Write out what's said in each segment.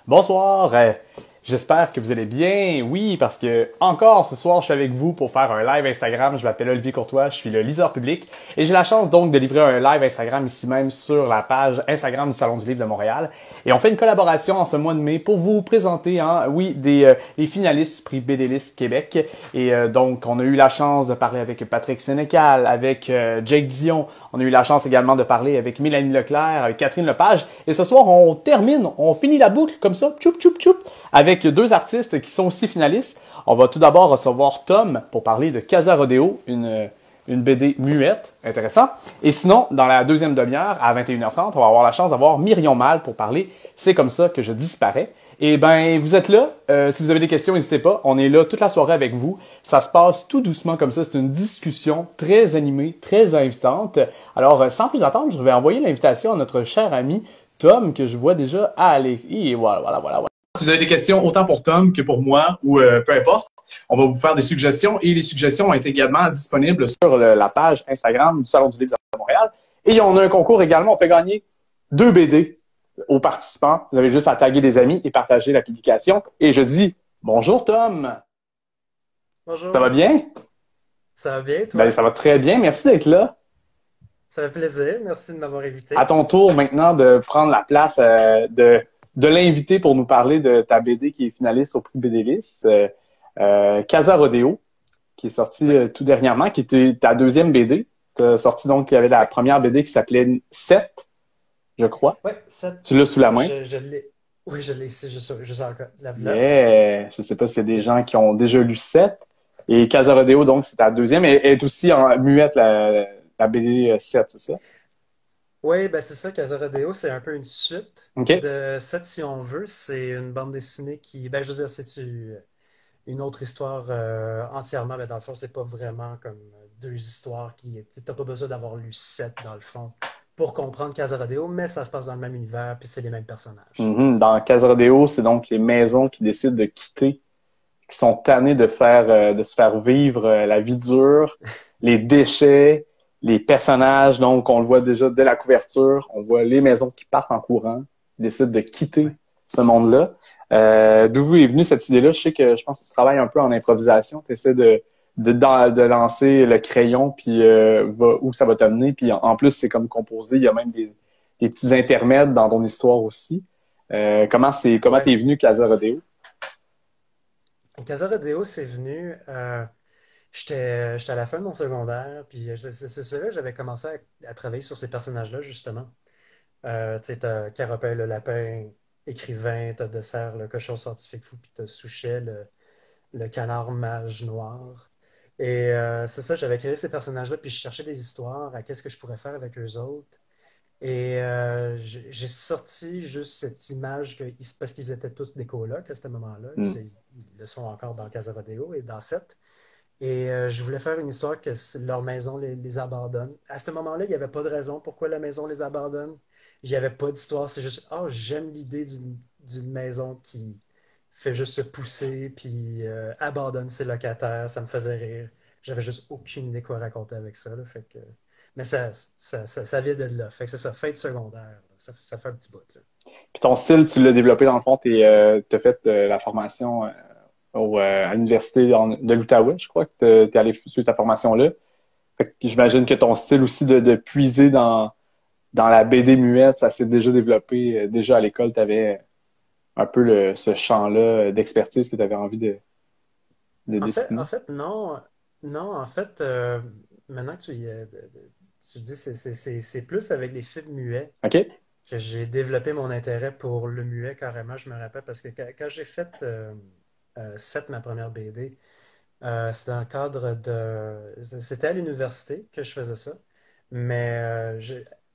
Bonsoir, j'espère que vous allez bien. Oui, parce que encore ce soir, je suis avec vous pour faire un live Instagram. Je m'appelle Olivier Courtois, je suis le liseur public et j'ai la chance donc de livrer un live Instagram ici même sur la page Instagram du Salon du Livre de Montréal. Et on fait une collaboration en ce mois de mai pour vous présenter, les finalistes du prix BD-List Québec. Et donc, on a eu la chance de parler avec Patrick Sénécal, avec Jake Dion. On a eu la chance également de parler avec Mélanie Leclerc, avec Catherine Lepage. Et ce soir, on finit la boucle comme ça, tchoup, tchoup, tchoup, avec deux artistes qui sont aussi finalistes. On va tout d'abord recevoir Tom pour parler de Casa Rodeo, une BD muette, intéressant. Et sinon, dans la deuxième demi-heure, à 21h30, on va avoir la chance d'avoir Myrion Mal pour parler C'est comme ça que je disparais. Et ben, vous êtes là. Si vous avez des questions, n'hésitez pas. On est là toute la soirée avec vous. Ça se passe tout doucement comme ça. C'est une discussion très animée, très invitante. Alors, sans plus attendre, je vais envoyer l'invitation à notre cher ami Tom, que je vois déjà aller. Et voilà. Si vous avez des questions, autant pour Tom que pour moi, ou peu importe, on va vous faire des suggestions. Et les suggestions ont été également disponibles sur la page Instagram du Salon du Livre de Montréal. Et on a un concours également. On fait gagner 2 BD aux participants. Vous avez juste à taguer des amis et partager la publication. Et je dis bonjour Tom. Bonjour. Ça va bien? Ça va bien, toi? Ben, ça va très bien. Merci d'être là. Ça fait plaisir. Merci de m'avoir invité. À ton tour maintenant de prendre la place de l'inviter pour nous parler de ta BD qui est finaliste au prix BD-List, Casa Rodeo, qui est sorti tout dernièrement, qui était ta deuxième BD. Tu as sorti donc, il y avait la première BD qui s'appelait 7, je crois. Oui, 7. Tu l'as sous la main? Je l'ai. Oui, je l'ai ici, juste encore. Yeah. Je sais pas s'il y a des gens qui ont déjà lu 7. Et Casa Rodeo, donc, c'est ta deuxième. Elle est aussi en muette, la BD 7, c'est ça? Oui, ben c'est ça, Casa Rodeo, c'est un peu une suite OK. de 7, si on veut. C'est une bande dessinée qui, ben je veux dire, une autre histoire entièrement, mais dans le fond, c'est pas vraiment comme deux histoires qui. T'as pas besoin d'avoir lu 7 dans le fond pour comprendre Casa Rodeo, mais ça se passe dans le même univers, puis c'est les mêmes personnages. Dans Casa Rodeo, c'est donc les maisons qui décident de quitter, qui sont tannées de se faire vivre la vie dure, les déchets, les personnages. Donc, on le voit déjà dès la couverture. On voit les maisons qui partent en courant, qui décident de quitter ce monde-là. D'où est venue cette idée-là? Je pense que tu travailles un peu en improvisation. Tu essaies de lancer le crayon, puis où ça va t'amener. Puis en plus, c'est comme composé. Il y a même des petits intermèdes dans ton histoire aussi. Comment t'es venu Casa Rodeo? Casa Rodeo, c'est venu. J'étais à la fin de mon secondaire, puis c'est là que j'avais commencé à travailler sur ces personnages-là, justement. Tu sais, t'as Caropin le lapin écrivain, t'as Dessert le cochon scientifique fou, puis t'as Souchet le canard mage noir. Et c'est ça, j'avais créé ces personnages-là, puis je cherchais des histoires à qu'est-ce que je pourrais faire avec eux autres. Et j'ai sorti juste cette image parce qu'ils étaient tous des colocs à ce moment-là. Ils le sont encore dans Casa Rodeo et dans Sept. Et je voulais faire une histoire que leur maison les abandonne. À ce moment-là, il n'y avait pas de raison pourquoi la maison les abandonne. Il n'y avait pas d'histoire. C'est juste, oh, j'aime l'idée d'une maison qui fait juste se pousser puis abandonne ses locataires. Ça me faisait rire. J'avais juste aucune idée quoi raconter avec ça, là. Fait que... Mais ça vient de là. Fait que c'est ça, fin de secondaire, là. Ça fait un petit bout, là. Puis ton style, tu l'as développé dans le fond. Tu as fait la formation à l'université de l'Outaouais, je crois que tu es allé suivre ta formation là. Fait que j'imagine que ton style aussi de puiser dans la BD muette, ça s'est déjà développé. Déjà à l'école, tu avais un peu ce champ-là d'expertise que tu avais envie de dessiner. En fait, non. Non, en fait, maintenant que tu le dis, c'est plus avec les films muets OK? que j'ai développé mon intérêt pour le muet carrément. Je me rappelle parce que quand j'ai fait 7, ma première BD, c'était dans le cadre de... C'était à l'université que je faisais ça, mais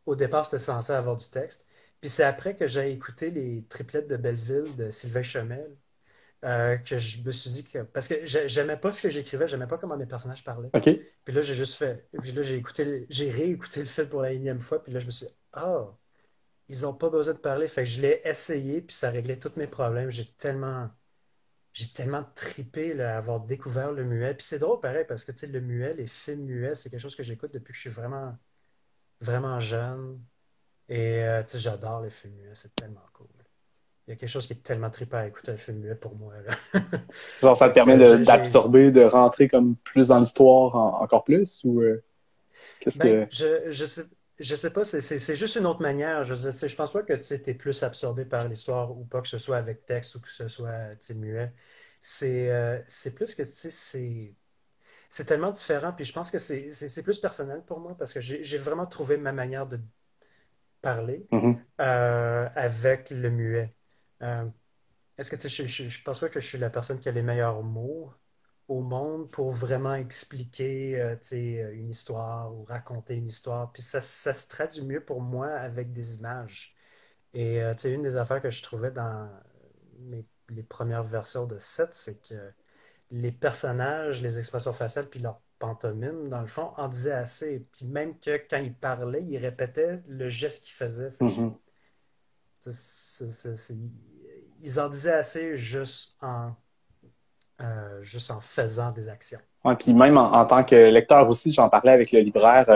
au départ, c'était censé avoir du texte. Puis c'est après que j'ai écouté les triplettes de Belleville de Sylvain Chomel que je me suis dit que... Parce que j'aimais pas ce que j'écrivais, j'aimais pas comment mes personnages parlaient. OK? Puis là, j'ai juste fait... Puis là, j'ai réécouté le film pour la énième fois, puis là, je me suis dit, ah, ils ont pas besoin de parler. Fait que je l'ai essayé, puis ça réglait tous mes problèmes. J'ai tellement tripé là, à avoir découvert le muet. Puis c'est drôle pareil, parce que tu sais, le muet, les films muets, c'est quelque chose que j'écoute depuis que je suis vraiment, vraiment jeune. Et tu sais, j'adore les films muets, c'est tellement cool. Il y a quelque chose qui est tellement trippant à écouter un film muet pour moi, là. Genre, ça te Fait que permet d'absorber, de rentrer comme plus dans l'histoire encore plus ou qu'est-ce ben, que... je sais pas, c'est juste une autre manière. Je pense pas que tu es plus absorbé par l'histoire ou pas, que ce soit avec texte ou que ce soit tu sais, muet. C'est plus que tu sais, c'est tellement différent. Puis je pense que c'est plus personnel pour moi parce que j'ai vraiment trouvé ma manière de parler Mhm, avec le muet. Euh, Est-ce que tu sais, je pense pas que je suis la personne qui a les meilleurs mots au monde pour vraiment expliquer tu sais, une histoire ou raconter une histoire. Puis ça se traduit mieux pour moi avec des images. Et tu sais, une des affaires que je trouvais dans les premières versions de 7, c'est que les personnages, les expressions faciales, puis leur pantomime, dans le fond, en disaient assez. Puis même que quand ils parlaient, ils répétaient le geste qu'ils faisaient. Fait que mhm. ils en disaient assez juste en faisant des actions. Ouais, puis même en tant que lecteur aussi, j'en parlais avec le libraire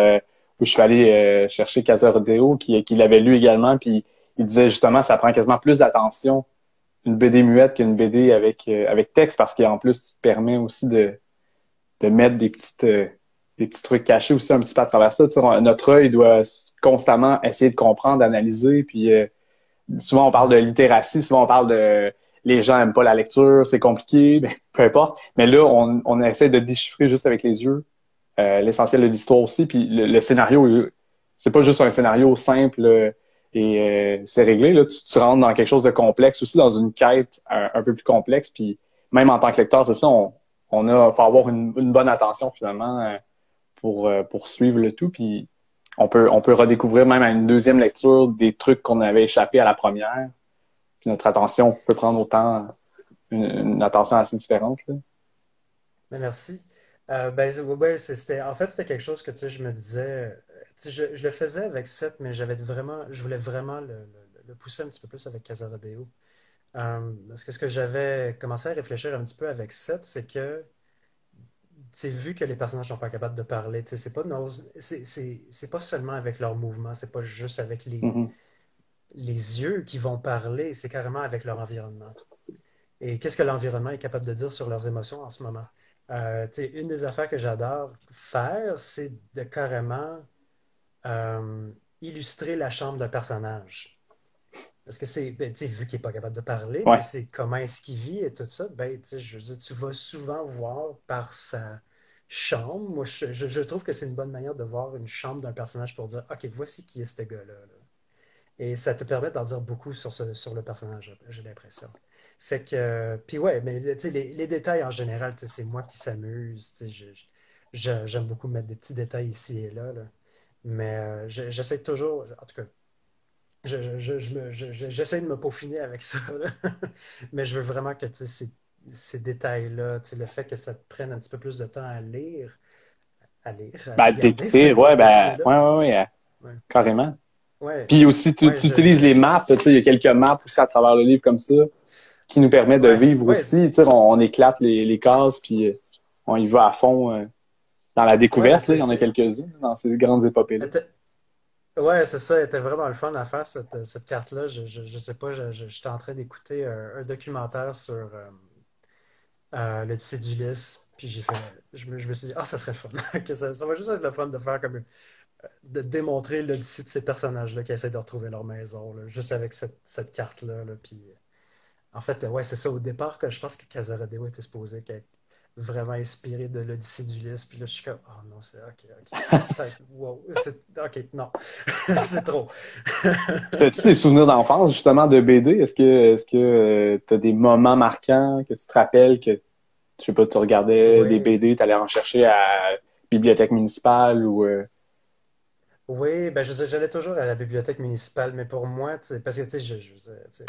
où je suis allé chercher Casa Rodeo qui l'avait lu également, puis il disait justement ça prend quasiment plus d'attention une BD muette qu'une BD avec texte parce qu'en plus tu te permets aussi de mettre des petits trucs cachés aussi un petit peu à travers ça. Tu sais, notre œil doit constamment essayer de comprendre, d'analyser, puis souvent on parle de Mhm. littératie, souvent on parle de les gens aiment pas la lecture, c'est compliqué, ben, peu importe. Mais là, on essaie de déchiffrer juste avec les yeux l'essentiel de l'histoire aussi. Puis le scénario, c'est pas juste un scénario simple et c'est réglé. Là, tu rentres dans quelque chose de complexe aussi, dans une quête un peu plus complexe. Puis même en tant que lecteur, c'est ça, faut avoir une bonne attention finalement pour suivre le tout. Puis on peut redécouvrir même à une deuxième lecture des trucs qu'on avait échappé à la première. Puis notre attention peut prendre autant une attention assez différente. Là. Mais merci. Ben, ouais, en fait, c'était quelque chose que tu sais, je me disais. Tu sais, je le faisais avec 7, mais je voulais vraiment le pousser un petit peu plus avec Casarodeo. Parce que ce que j'avais commencé à réfléchir un petit peu avec 7, c'est que c'est vu que les personnages sont pas capables de parler, tu sais, c'est pas seulement avec leurs mouvements, c'est pas juste avec Mhm. les yeux qui vont parler, c'est carrément avec leur environnement. Et qu'est-ce que l'environnement est capable de dire sur leurs émotions en ce moment? Tu sais, une des affaires que j'adore faire, c'est de carrément euh, illustrer la chambre d'un personnage. Parce que ben, tu sais, vu qu'il n'est pas capable de parler, tu sais, Ouais. c'est comment est-ce qu'il vit et tout ça, ben, tu sais, je veux dire, tu vas souvent voir par sa chambre. Moi, je trouve que c'est une bonne manière de voir une chambre d'un personnage pour dire, OK, voici qui est ce gars-là. Là. Et ça te permet d'en dire beaucoup sur le personnage, j'ai l'impression. Fait que, puis ouais, mais tu sais, les détails en général, tu sais, c'est moi qui s'amuse. Tu sais, j'aime beaucoup mettre des petits détails ici et là. Là. Mais j'essaie toujours, en tout cas, j'essaie de me peaufiner avec ça. Là. Mais je veux vraiment que tu sais, ces détails-là, tu sais, le fait que ça te prenne un petit peu plus de temps à Ben, regarder cette d'écrire, ouais, bande ben, dessinée-là. ouais, Ouais, carrément. ouais, Puis aussi, ouais, tu utilises les maps, tu sais, il y a quelques maps aussi à travers le livre comme ça, qui nous permet de ouais, vivre ouais, aussi. Tu sais, on éclate les cases, puis on y va à fond dans la ouais, découverte. Là, il y en a quelques-unes dans ces grandes épopées-là. ouais, c'est ça, elle était vraiment le fun à faire, cette carte-là. Je sais pas, j'étais en train d'écouter un documentaire sur l'Odyssée d'Ulysse, puis je me suis dit, ah, ça serait le fun. Que ça va juste être le fun de faire comme, de démontrer l'Odyssée de ces personnages-là qui essaient de retrouver leur maison, là, juste avec cette carte-là. Là, puis, en fait, ouais, c'est ça, au départ, que je pense que Casarodeo était supposé être vraiment inspiré de l'Odyssée d'Ulysse, puis là, je suis comme, oh non, c'est ok, ok, peut-être, wow, ok, non, c'est trop. Puis as-tu des souvenirs d'enfance, justement, de BD? Est-ce que tu as des moments marquants que tu te rappelles que, je sais pas, tu regardais des Oui, BD, tu allais en chercher à la bibliothèque municipale ou... oui, ben j'allais toujours à la bibliothèque municipale, mais pour moi, tu sais, parce que tu sais,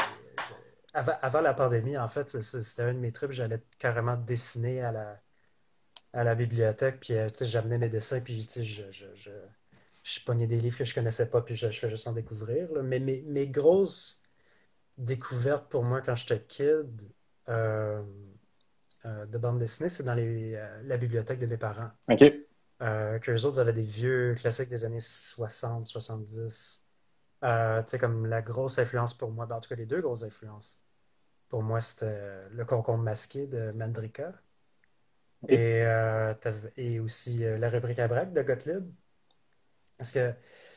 avant la pandémie, en fait, c'était un de mes trucs, j'allais carrément dessiner à la bibliothèque, puis tu sais, j'amenais mes dessins, puis tu sais, je pognais des livres que je connaissais pas, puis je fais juste en découvrir, là. Mais mes grosses découvertes pour moi quand j'étais kid euh, de bande dessinée, c'est dans la bibliothèque de mes parents. OK. Qu'eux autres avaient des vieux classiques des années 60, 70. Tu sais, comme la grosse influence pour moi, ben, en tout cas les deux grosses influences. Pour moi, c'était Le Concombre masqué de Mandrika OK. et aussi La rubrique à braque de Gottlieb. Parce que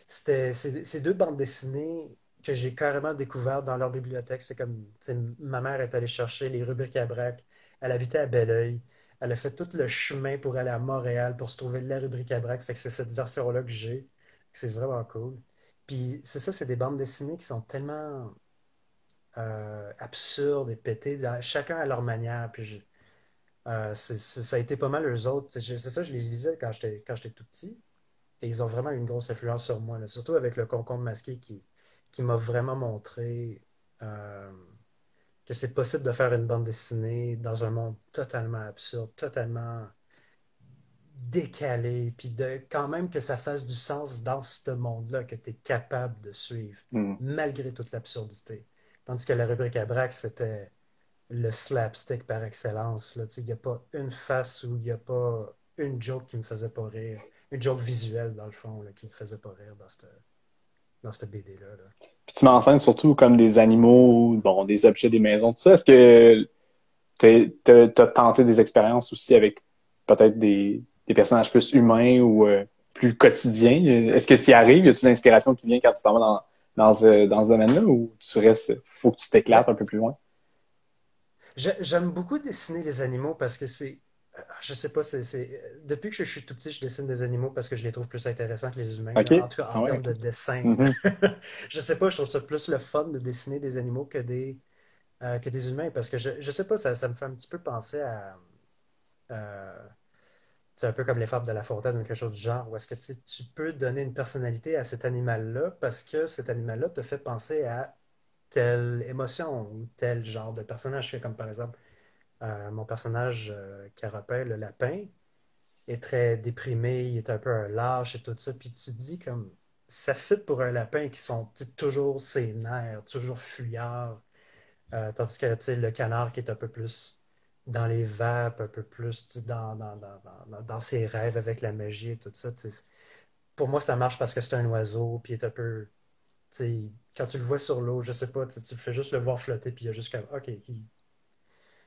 c'était ces deux bandes dessinées que j'ai carrément découvertes dans leur bibliothèque. C'est comme, tu sais, ma mère est allée chercher les rubriques à braque. Elle habitait à Belleuil. Elle a fait tout le chemin pour aller à Montréal pour se trouver la rubrique à braque. Fait que c'est cette version-là que j'ai. C'est vraiment cool. Puis c'est ça, c'est des bandes dessinées qui sont tellement absurdes et pétées, chacun à leur manière. Puis ça a été pas mal eux autres. C'est ça, je les lisais quand j'étais tout petit. Et ils ont vraiment une grosse influence sur moi, là. Surtout avec le concombre masqué qui m'a vraiment montré euh, que c'est possible de faire une bande dessinée dans un monde totalement absurde, totalement décalé, puis quand même que ça fasse du sens dans ce monde-là, que tu es capable de suivre, Hmm. malgré toute l'absurdité. Tandis que la rubrique à braque, c'était le slapstick par excellence, là. Tu sais, il n'y a pas une face où il n'y a pas une joke qui me faisait pas rire. Une joke visuelle, dans le fond, là, qui me faisait pas rire dans cette BD-là, là. Puis tu m'enseignes surtout comme des animaux, bon, des objets des maisons, tout ça. Est-ce que t'as tenté des expériences aussi avec peut-être des personnages plus humains ou plus quotidiens? Est-ce que tu y arrives? Y a-t-il une inspiration qui vient quand tu t'en vas dans ce domaine-là ou tu restes, faut que tu t'éclates Ben, un peu plus loin? j'aime beaucoup dessiner les animaux parce que je sais pas, depuis que je suis tout petit, je dessine des animaux parce que je les trouve plus intéressants que les humains, OK. là. En tout cas, en Ah ouais, termes OK. de dessin, là. Mhm. Je sais pas, je trouve ça plus le fun de dessiner des animaux que des humains parce que je sais pas, ça me fait un petit peu penser à. C'est un peu comme les fables de La Fontaine ou quelque chose du genre, où est-ce que tu peux donner une personnalité à cet animal-là parce que cet animal-là te fait penser à telle émotion ou tel genre de personnage. Comme par exemple, mon personnage Carapin, le lapin, est très déprimé, il est un peu un lâche et tout ça. Puis tu te dis comme ça fit pour un lapin qui sont toujours sénères, toujours fuyards. Tandis que le canard qui est un peu plus dans les vapes, un peu plus dans ses rêves avec la magie et tout ça. Pour moi, ça marche parce que c'est un oiseau, puis il est un peu. Quand tu le vois sur l'eau, je sais pas, tu le fais juste le voir flotter, puis il y a juste comme. OK.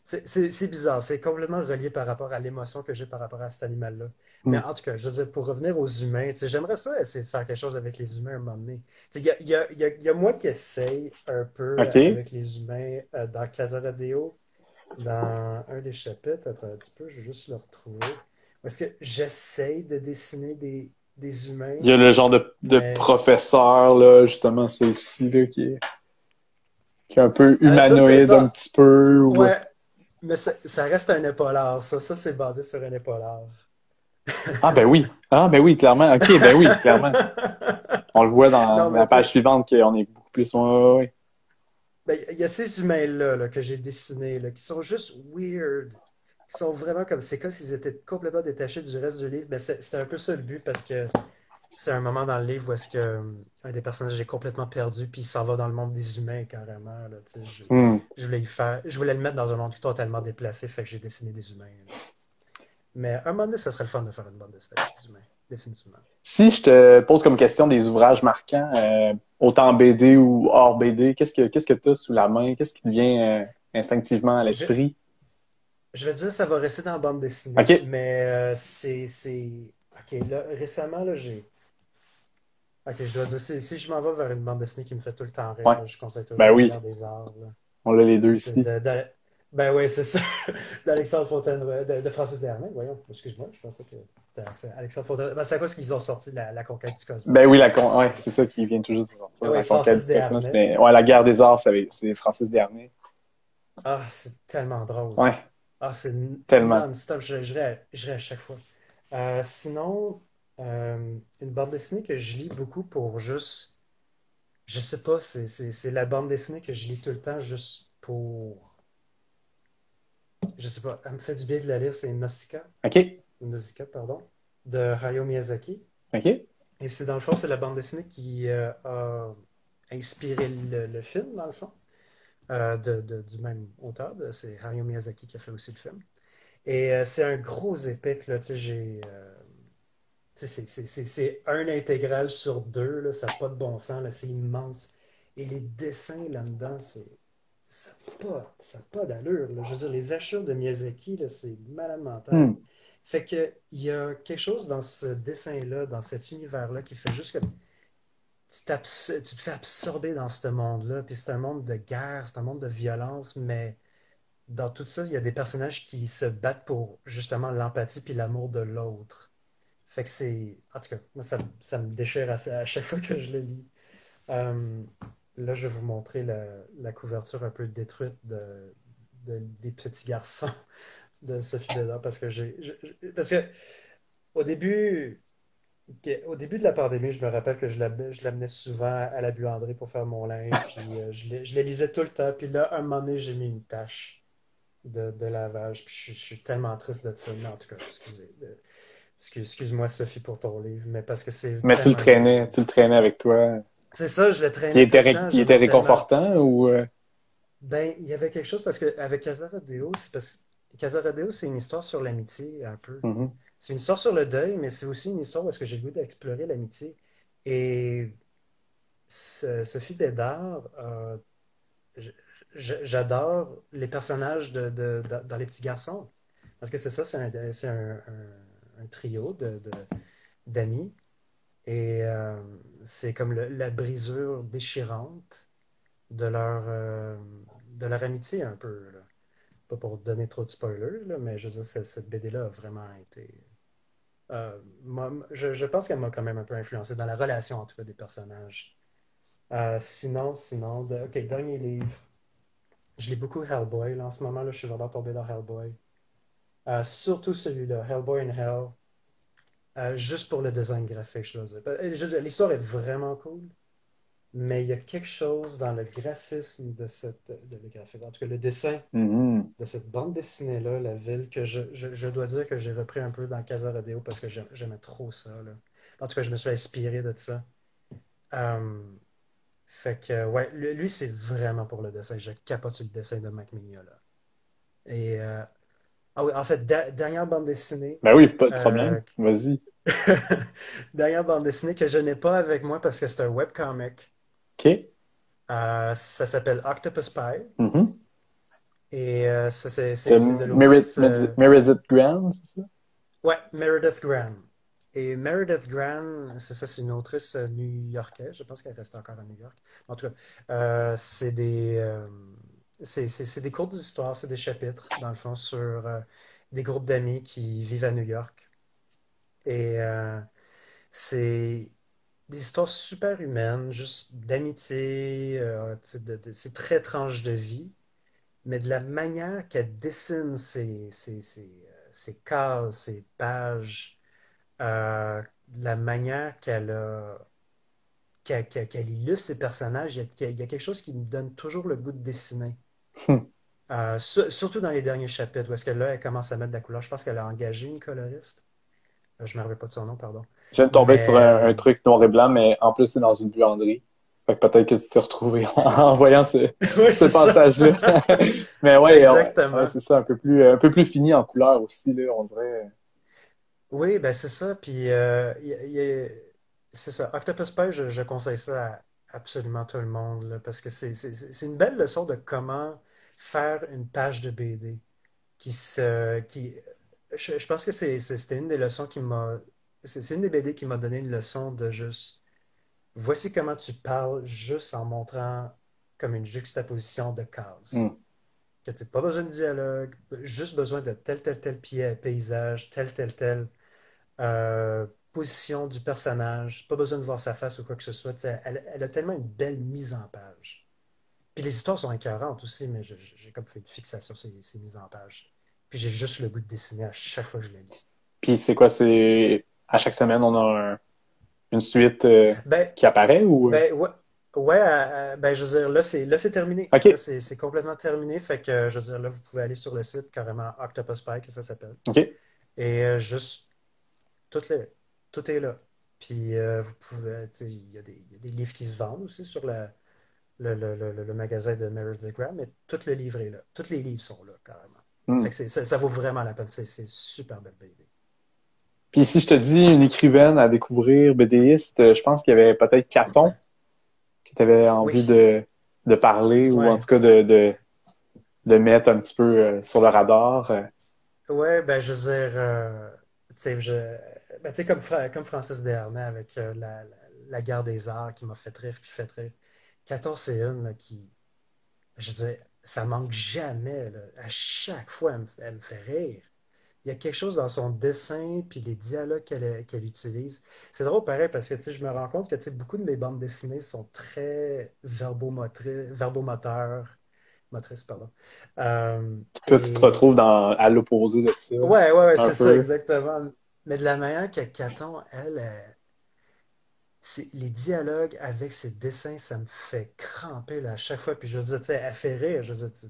C'est bizarre, c'est complètement relié par rapport à l'émotion que j'ai par rapport à cet animal-là. Mais Hmm. en tout cas, je veux dire, pour revenir aux humains, j'aimerais ça essayer de faire quelque chose avec les humains à un moment donné. Il y a moi qui essaye un peu OK. avec les humains dans Casaradeo, dans un des chapitres. Attends un petit peu, je vais juste le retrouver. Parce que j'essaye de dessiner des humains, Il y a le genre de mais professeur, là, justement, celui-ci, là, qui est un peu ça, humanoïde, un petit peu. Ou... ouais, mais ça reste un épaulard. Ça c'est basé sur un épaulard. Ah, ben oui. Ah, ben oui, clairement. OK, ben oui, clairement. On le voit dans Non, la mais tu page sais, suivante qu'on est beaucoup plus. Ouais, ouais, ouais. ben, il y a ces humains-là là, que j'ai dessinés là, qui sont juste weird, qui sont vraiment comme, c'est comme s'ils étaient complètement détachés du reste du livre, mais c'était un peu ça le but parce que c'est un moment dans le livre où est-ce que un des personnages est complètement perdu puis il s'en va dans le monde des humains carrément là, tu sais, Hmm. je voulais le mettre dans un monde totalement déplacé, fait que j'ai dessiné des humains, là. Mais un moment donné, ça serait le fun de faire une bande dessinée avec des humains, définitivement. Si je te pose comme question des ouvrages marquants, autant BD ou hors BD, qu'est-ce que tu as sous la main? Qu'est-ce qui te vient instinctivement à Je, l'esprit? je vais te dire, ça va rester dans la bande dessinée, OK. mais Ok, là, récemment, là, Ok, je dois dire, si je m'en vais vers une bande dessinée qui me fait tout le temps rire, Ouais. là, je conseille Ben toujours La oui, Guerre des Arts, là. on l'a les deux C'est ici. ben oui, c'est ça. D'Alexandre Fontaine, de Francis Desharnais, voyons. Excuse-moi, je pensais que c'était Alexandre Fontaine. Ben, c'est à cause qu'ils ont sorti la conquête du Ben cosmos, oui, là. C'est ouais, c'est- c'est ça qui vient toujours de sortir, Oui, la conquête Francis du cosmos. Desharnais. Mais ouais, la guerre des arts, c'est Francis Dernier. Ah, c'est tellement drôle. Ouais, Ah, c'est tellement. non-stop. Je ris à chaque fois. Sinon, une bande dessinée que je lis beaucoup pour juste. Je sais pas, c'est la bande dessinée que je lis tout le temps juste pour. Je sais pas, elle me fait du bien de la lire, c'est Nausicaa, OK. ou Nausicaa, pardon, de Hayao Miyazaki. OK. Et c'est dans le fond, c'est la bande dessinée qui a inspiré le film, dans le fond, du même auteur. C'est Hayao Miyazaki qui a fait aussi le film. Et c'est un gros épique, là, tu sais, tu sais, c'est un intégral sur deux, là, ça n'a pas de bon sens, là, c'est immense. Et les dessins là-dedans, ça a pas d'allure, là. Je veux dire, les achats de Miyazaki, là, c'est malade mental. Hmm. Fait que, il y a quelque chose dans ce dessin-là, dans cet univers-là, qui fait juste que tu te fais absorber dans ce monde-là. Puis c'est un monde de guerre, c'est un monde de violence, mais dans tout ça, il y a des personnages qui se battent pour justement l'empathie puis l'amour de l'autre. Fait que c'est. En tout cas, moi, ça me déchire à chaque fois que je le lis. Euh, Là, je vais vous montrer la couverture un peu détruite des petits garçons de Sophie Bédard parce que parce que au début. Au début de la pandémie, je me rappelle que je l'amenais souvent à la buanderie pour faire mon linge, puis je les lisais tout le temps. Puis là, un moment donné, j'ai mis une tache de lavage, puis je suis tellement triste de ça. Mais en tout cas, excusez. Excuse-moi, Sophie, pour ton livre, mais parce que c'est Mais tellement un beau livre. tu le traînais avec toi. C'est ça, je le Puis traînais tout le temps, il était j'aimais tellement. réconfortant ou Ben, il y avait quelque chose parce que avec Casaradeo, c'est parce Casaradeo, c'est une histoire sur l'amitié, un peu. mhm. C'est une histoire sur le deuil, mais c'est aussi une histoire où est-ce que j'ai le goût d'explorer l'amitié. Et Sophie Bédard, j- j'adore les personnages dans Les Petits Garçons. Parce que c'est ça, c'est un trio d'amis. Et c'est comme la brisure déchirante de de leur amitié un peu, là. Pas pour donner trop de spoilers, là, mais je veux dire, cette BD-là a vraiment été. Je pense qu'elle m'a quand même un peu influencé dans la relation, en tout cas, des personnages. OK, dernier livre. Je lis beaucoup Hellboy, là, en ce moment, là, je suis vraiment tombé dans Hellboy. Surtout celui-là, Hellboy in Hell. Juste pour le design graphique, je dois dire. Je veux dire, l'histoire est vraiment cool. Mais il y a quelque chose dans le graphisme le graphisme, en tout cas le dessin Mhm. de cette bande dessinée-là, la ville, que je dois dire que j'ai repris un peu dans Casa Rodeo parce que j'aimais trop ça, là. En tout cas, je me suis inspiré de ça. Euh, Fait que, ouais, lui, c'est vraiment pour le dessin. Je capote sur le dessin de Mac Mignola. Et, ah oui, en fait, dernière bande dessinée, Ben oui, pas de problème. euh, Vas-y. dernière bande dessinée que je n'ai pas avec moi parce que c'est un webcomic. OK. Ça s'appelle Octopus Pie. Mhm. Et De c'est de l'autrice Meredith Grant, c'est ça? ouais, Meredith Graham. Et Meredith Graham, c'est ça, c'est une autrice new-yorkaise. Je pense qu'elle reste encore à New York. En tout cas, c'est des courtes histoires, c'est des chapitres, dans le fond, sur des groupes d'amis qui vivent à New York. Et c'est des histoires super humaines, juste d'amitié, tu sais, c'est très tranche de vie. Mais de la manière qu'elle dessine ses cases, ses pages, de la manière qu'elle illustre ses personnages, il y a quelque chose qui me donne toujours le goût de dessiner. Surtout dans les derniers chapitres, où est-ce que là, elle commence à mettre de la couleur. Je pense qu'elle a engagé une coloriste. Je ne me rappelle pas de son nom, pardon. Je viens de tomber sur Mais un truc noir et blanc, mais en plus, c'est dans une buanderie. Fait que peut-être que tu t'es retrouvé en voyant oui, ce c'est ça. passage-là. Mais ouais, ouais, Exactement. c'est ça, un peu plus fini en couleur aussi, là, on dirait. Oui, ben c'est ça. Puis, c'est ça. Octopus Pie, je conseille ça à absolument tout le monde, là, parce que c'est une belle leçon de comment faire une page de BD je pense que c'était une des leçons c'est une des BD qui m'a donné une leçon de juste, voici comment tu parles juste en montrant comme une juxtaposition de Hmm. cases. Que tu n'as pas besoin de dialogue, juste besoin de tel paysage, tel position du personnage, pas besoin de voir sa face ou quoi que ce soit. Tu sais, elle a tellement une belle mise en page. Puis les histoires sont écœurantes aussi, mais j'ai comme fait une fixation sur ces mises en page. Puis j'ai juste le goût de dessiner à chaque fois que je les lis. Puis c'est quoi, c'est à chaque semaine, on a une suite Ben, qui apparaît ou. ouais, ouais, ben je veux dire, là c'est terminé. OK, Là, c'est complètement terminé. Fait que, je veux dire, là, vous pouvez aller sur le site, carrément Octopus Pie, que ça s'appelle. OK. Et juste, tout, les, tout est là. Puis vous pouvez, tu sais, il y a des livres qui se vendent aussi sur le magasin de Meredith Graham, mais tout le livre est là. Tous les livres sont là, carrément. Hmm. Fait que ça vaut vraiment la peine. C'est super belle BD. Puis si je te dis une écrivaine à découvrir, BDiste, je pense qu'il y avait peut-être Caton que tu avais envie Oui, de parler ou en ouais. tout cas de mettre un petit peu sur le radar. Ouais, ben je veux dire, tu sais, ben, tu sais, comme Francis Desharnais avec la guerre des arts qui m'a fait rire puis fait rire. 14 c'est une là, qui, je veux dire, ça manque jamais, là. À chaque fois, elle me fait rire. Il y a quelque chose dans son dessin puis les dialogues qu'elle utilise. C'est drôle pareil parce que tu sais, je me rends compte que tu sais, beaucoup de mes bandes dessinées sont très verbomoteurs, motrices, pardon. Toi, tu te retrouves à l'opposé de ça, Ouais, un c'est ça, peu. exactement. Mais de la manière que Caton, les dialogues avec ses dessins, ça me fait cramper là, à chaque fois. Puis je veux dire, tu sais, elle fait rire. Je veux dire,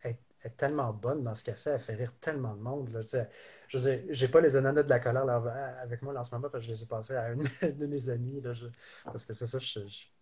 elle est tellement bonne dans ce qu'elle fait. Elle fait rire tellement de monde. Là, tu sais. Je veux dire, j'ai pas les ananas de la colère là, avec moi là, en ce moment parce que je les ai passés à une de mes amies. Là, parce que c'est ça,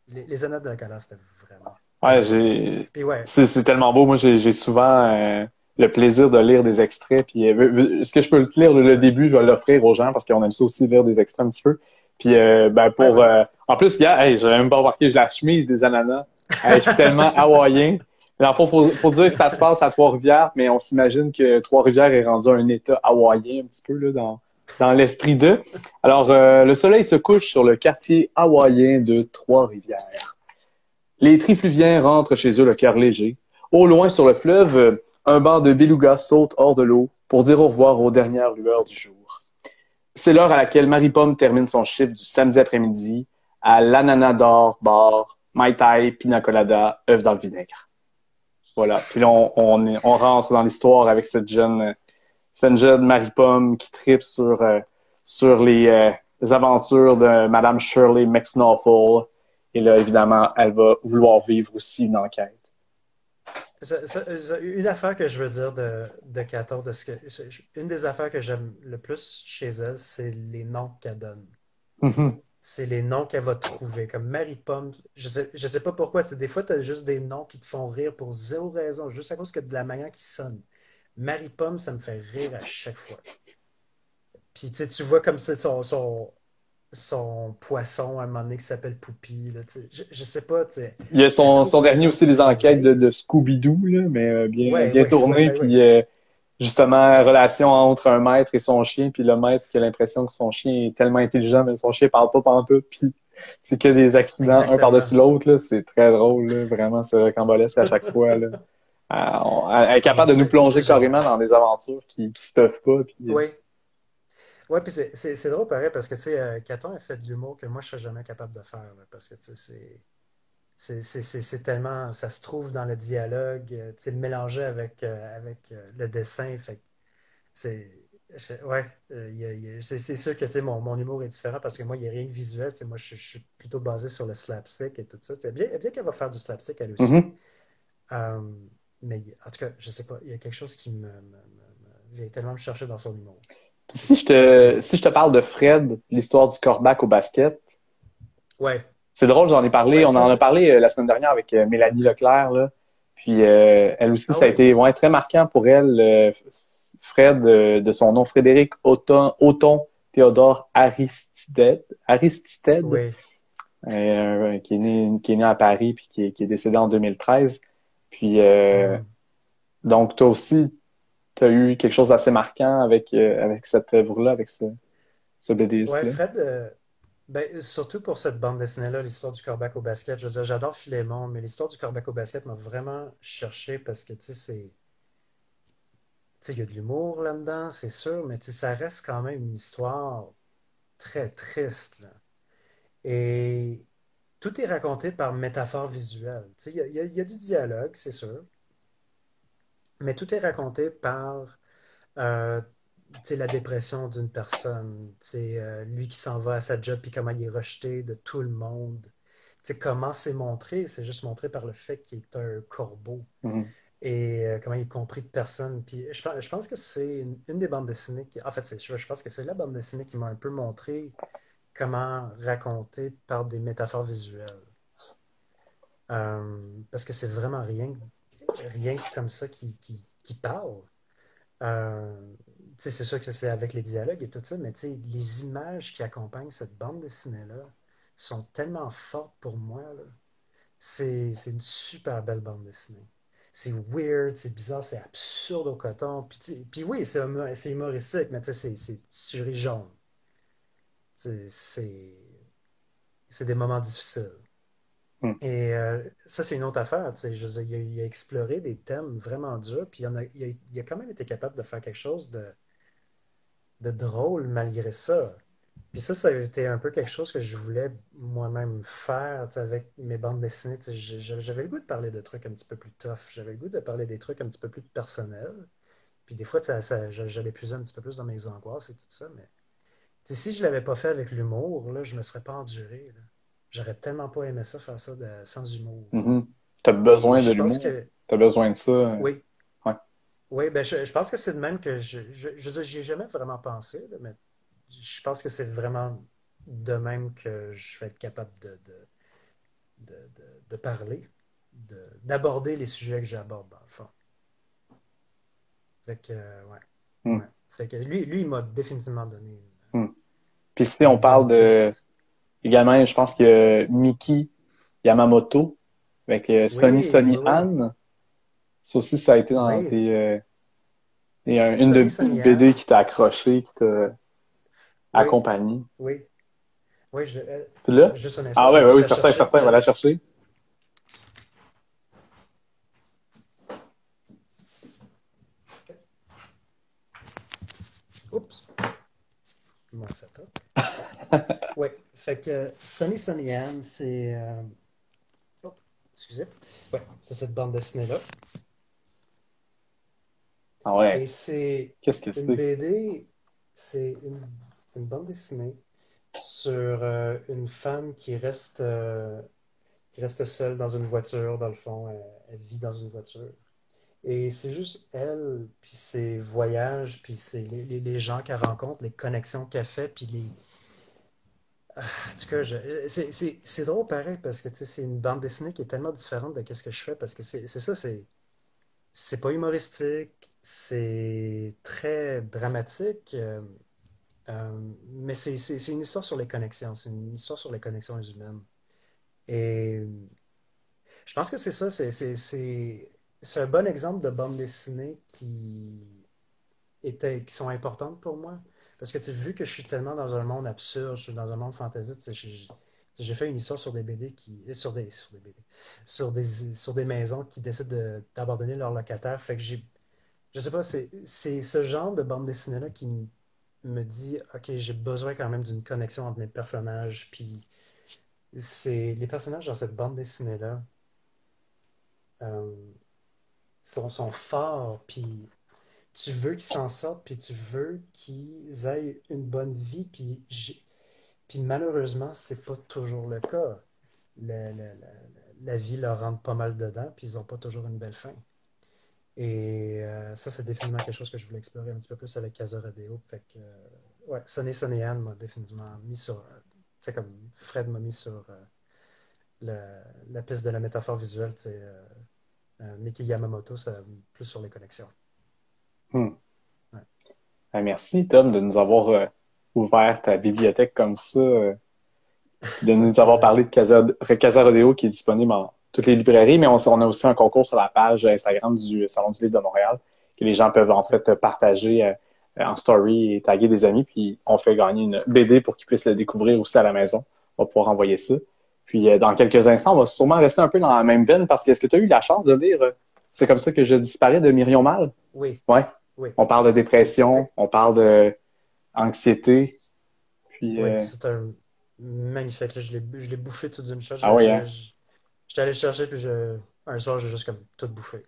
les ananas de la colère, c'était vraiment Ouais, tellement bon. Puis ouais, c'est tellement beau. Moi, j'ai souvent le plaisir de lire des extraits. Puis, est-ce que je peux te lire le début? Je vais l'offrir aux gens parce qu'on aime ça aussi lire des extraits un petit peu. Puis, ben, ouais, vas-y. en plus, gars, hey, j'avais même pas remarqué, j'ai la chemise des ananas. Hey, je suis tellement hawaïen. Dans le fond, faut dire que ça se passe à Trois-Rivières, mais on s'imagine que Trois-Rivières est rendu un état hawaïen un petit peu, là, dans l'esprit d'eux. Alors, le soleil se couche sur le quartier hawaïen de Trois-Rivières. Les trifluviens rentrent chez eux le cœur léger. Au loin sur le fleuve, un banc de belugas saute hors de l'eau pour dire au revoir aux dernières lueurs du jour. C'est l'heure à laquelle Marie-Pomme termine son chiffre du samedi après-midi à l'ananas d'or, bar, mai tai, pina colada, œuf dans le vinaigre. Voilà. Puis là, on rentre dans l'histoire avec cette jeune Marie-Pomme qui tripe sur les aventures de Madame Shirley McSnuffle. Et là, évidemment, elle va vouloir vivre aussi une enquête. Une affaire que je veux dire de Caton, une des affaires que j'aime le plus chez elle, c'est les noms qu'elle donne. Mhm. C'est les noms qu'elle va trouver. Comme Marie-Pomme, je sais pas pourquoi. Tu sais, des fois, tu as juste des noms qui te font rire pour zéro raison, juste à cause que de la manière qu'ils sonnent. Marie-Pomme, ça me fait rire à chaque fois. Puis tu vois comme c'est son poisson à un moment donné qui s'appelle Poupie. Là, tu sais. Je sais pas, tu sais, Il y a elle trouve son des dernier noms aussi, qui me des font enquêtes rire. de Scooby-Doo, là, mais bien tourné. Ouais, Puis justement, relation entre un maître et son chien. Puis le maître qui a l'impression que son chien est tellement intelligent, mais son chien parle pas pantoute. Puis c'est que des accidents un Exactement. par-dessus l'autre. Là. C'est très drôle. Là. Vraiment, c'est rocambolesque à chaque fois. Là. Elle est Ah, capable de nous c'est plonger carrément génial. dans des aventures qui se peuvent pas. Puis, Oui. Ouais, puis c'est drôle pareil parce que, tu sais, Caton a fait de l'humour que moi, je serais jamais capable de faire. Là, parce que, tu sais, c'est tellement. Ça se trouve dans le dialogue, tu sais, mélangé avec le dessin. Fait que c'est. Ouais, c'est sûr que, tu sais, mon humour est différent parce que moi, il n'y a rien de visuel. Tu sais, moi, je suis plutôt basé sur le slapstick et tout ça. Tu sais, bien qu'elle va faire du slapstick, elle aussi. mhm. Euh, mais en tout cas, je sais pas, il y a quelque chose qui vient tellement me chercher dans son humour. Puis Puis, si je te parle de Fred, l'histoire du corbac au basket, ouais, c'est drôle, j'en ai parlé, ouais, on ça, en a parlé la semaine dernière avec Mélanie Leclerc, là. Puis elle aussi, ah ça a oui, été ouais, très marquant pour elle. Fred, de son nom, Frédéric Othon Théodore Aristide, oui. qui est né à Paris puis qui est décédé en 2013. Puis Mhm. donc toi aussi, tu as eu quelque chose d'assez marquant avec cette œuvre-là, avec ce Ouais, BDiste-là. Fred, ben, surtout pour cette bande dessinée-là, l'histoire du corbac au basket, je veux dire, j'adore Philémon, mais l'histoire du corbac au basket m'a vraiment cherché parce que, tu sais, il y a de l'humour là-dedans, c'est sûr, mais tu sais, ça reste quand même une histoire très triste, là. Et tout est raconté par métaphore visuelle. Tu sais, il y a du dialogue, c'est sûr, mais tout est raconté par euh, tu sais, la dépression d'une personne, tu sais, lui qui s'en va à sa job, puis comment il est rejeté de tout le monde. Tu sais, comment c'est montré? C'est juste montré par le fait qu'il est un corbeau Mhm. et comment il est compris de personne. Puis je pense que c'est une des bandes dessinées qui, en fait, je pense que c'est la bande dessinée qui m'a un peu montré comment raconter par des métaphores visuelles. Parce que c'est vraiment rien comme ça qui parle. Euh, tu sais, c'est sûr que c'est avec les dialogues et tout ça, mais tu sais, les images qui accompagnent cette bande dessinée-là sont tellement fortes pour moi, là. C'est une super belle bande dessinée. C'est weird, c'est bizarre, c'est absurde au coton. Puis oui, c'est humoristique, mais tu sais, c'est tuerie jaune. C'est des moments difficiles. Hmm. Et ça, c'est une autre affaire. Tu sais, je veux dire, il a exploré des thèmes vraiment durs, puis il a quand même été capable de faire quelque chose de drôle malgré ça. Puis ça a été un peu quelque chose que je voulais moi-même faire, tu sais, avec mes bandes dessinées. Tu sais, j'avais le goût de parler de trucs un petit peu plus tough. J'avais le goût de parler des trucs un petit peu plus personnels. Puis des fois, j'allais plus un petit peu plus dans mes angoisses et tout ça. Mais tu sais, si je l'avais pas fait avec l'humour, là, je me serais pas enduré, là. J'aurais tellement pas aimé ça, faire ça sans humour. Mhm. T'as Et besoin de je pense l'humour. que, T'as besoin de ça. oui, Ouais. oui, ben je pense que c'est de même que je veux dire, j'y ai jamais vraiment pensé, là, mais je pense que c'est vraiment de même que je vais être capable de parler, d'aborder les sujets que j'aborde, dans le fond. Fait que, ouais, Hmm. ouais. Fait que lui il m'a définitivement donné Hmm. Puis si on une parle bonne de piste. également, je pense que Miki Yamamoto avec Sonny Oui, Sonny oui, oui, Anne, ça aussi ça a été dans oui. tes Sonny une Sonny BD Anne, qui t'a accroché, qui t'a oui, accompagné. oui, oui, Puis là? juste un instant, Ah je ouais, vais ouais, juste oui, la certain, chercher. certain, on va la chercher. Oups, mon setup. Oui, fait que Sonny Sonny Anne, c'est... oh, excusez. Ouais, c'est cette bande dessinée-là. Ah ouais, Et c'est qu'est-ce que une c'est? BD, c'est une bande dessinée sur une femme qui reste seule dans une voiture, dans le fond. Elle vit dans une voiture. Et c'est juste elle, puis ses voyages, puis c'est les gens qu'elle rencontre, les connexions qu'elle fait, puis les... En tout cas, c'est drôle pareil, parce que tu sais, c'est une bande dessinée qui est tellement différente de ce que je fais, parce que c'est ça, c'est pas humoristique, c'est très dramatique, mais c'est une histoire sur les connexions, c'est une histoire sur les connexions humaines. Et je pense que c'est ça, c'est un bon exemple de bande dessinée qui sont importantes pour moi. Parce que tu as vu que je suis tellement dans un monde absurde, je suis dans un monde fantasy, tu sais, j'ai fait une histoire sur des BD sur des BD, sur des maisons qui décident d'abandonner leurs locataires. Fait que je sais pas, c'est ce genre de bande dessinée-là qui me dit, OK, j'ai besoin quand même d'une connexion entre mes personnages. Puis les personnages dans cette bande dessinée-là euh, sont forts. Puis tu veux qu'ils s'en sortent, puis tu veux qu'ils aient une bonne vie. Puis malheureusement, c'est pas toujours le cas. La vie leur rentre pas mal dedans, puis ils ont pas toujours une belle fin. Et ça, c'est définitivement quelque chose que je voulais explorer un petit peu plus avec Casa Rodeo. Fait que, ouais, Sonny Anne m'a définitivement mis sur. Tu sais, comme Fred m'a mis sur la piste de la métaphore visuelle. Tu sais, Miki Yamamoto, ça plus sur les connexions. Hmm. Ouais. Ben, merci, Tom, de nous avoir ouvert ta bibliothèque comme ça, puis de Ça fait nous avoir plaisir. parlé de Casa Rodeo qui est disponible dans toutes les librairies, mais on a aussi un concours sur la page Instagram du Salon du Livre de Montréal que les gens peuvent en Ouais. fait partager en story et taguer des amis, puis on fait gagner une BD pour qu'ils puissent le découvrir aussi à la maison. On va pouvoir envoyer ça. Puis dans quelques instants, on va sûrement rester un peu dans la même veine parce que est-ce que tu as eu la chance de lire C'est comme ça que je disparais de Myrion Mal? Oui, Ouais. oui, On parle de oui. dépression, on parle de anxiété, puis Oui, c'est un magnifique. Là, je l'ai bouffé tout d'une shot. ah oui, hein. J'étais allé le chercher, puis un soir, j'ai juste comme tout bouffé.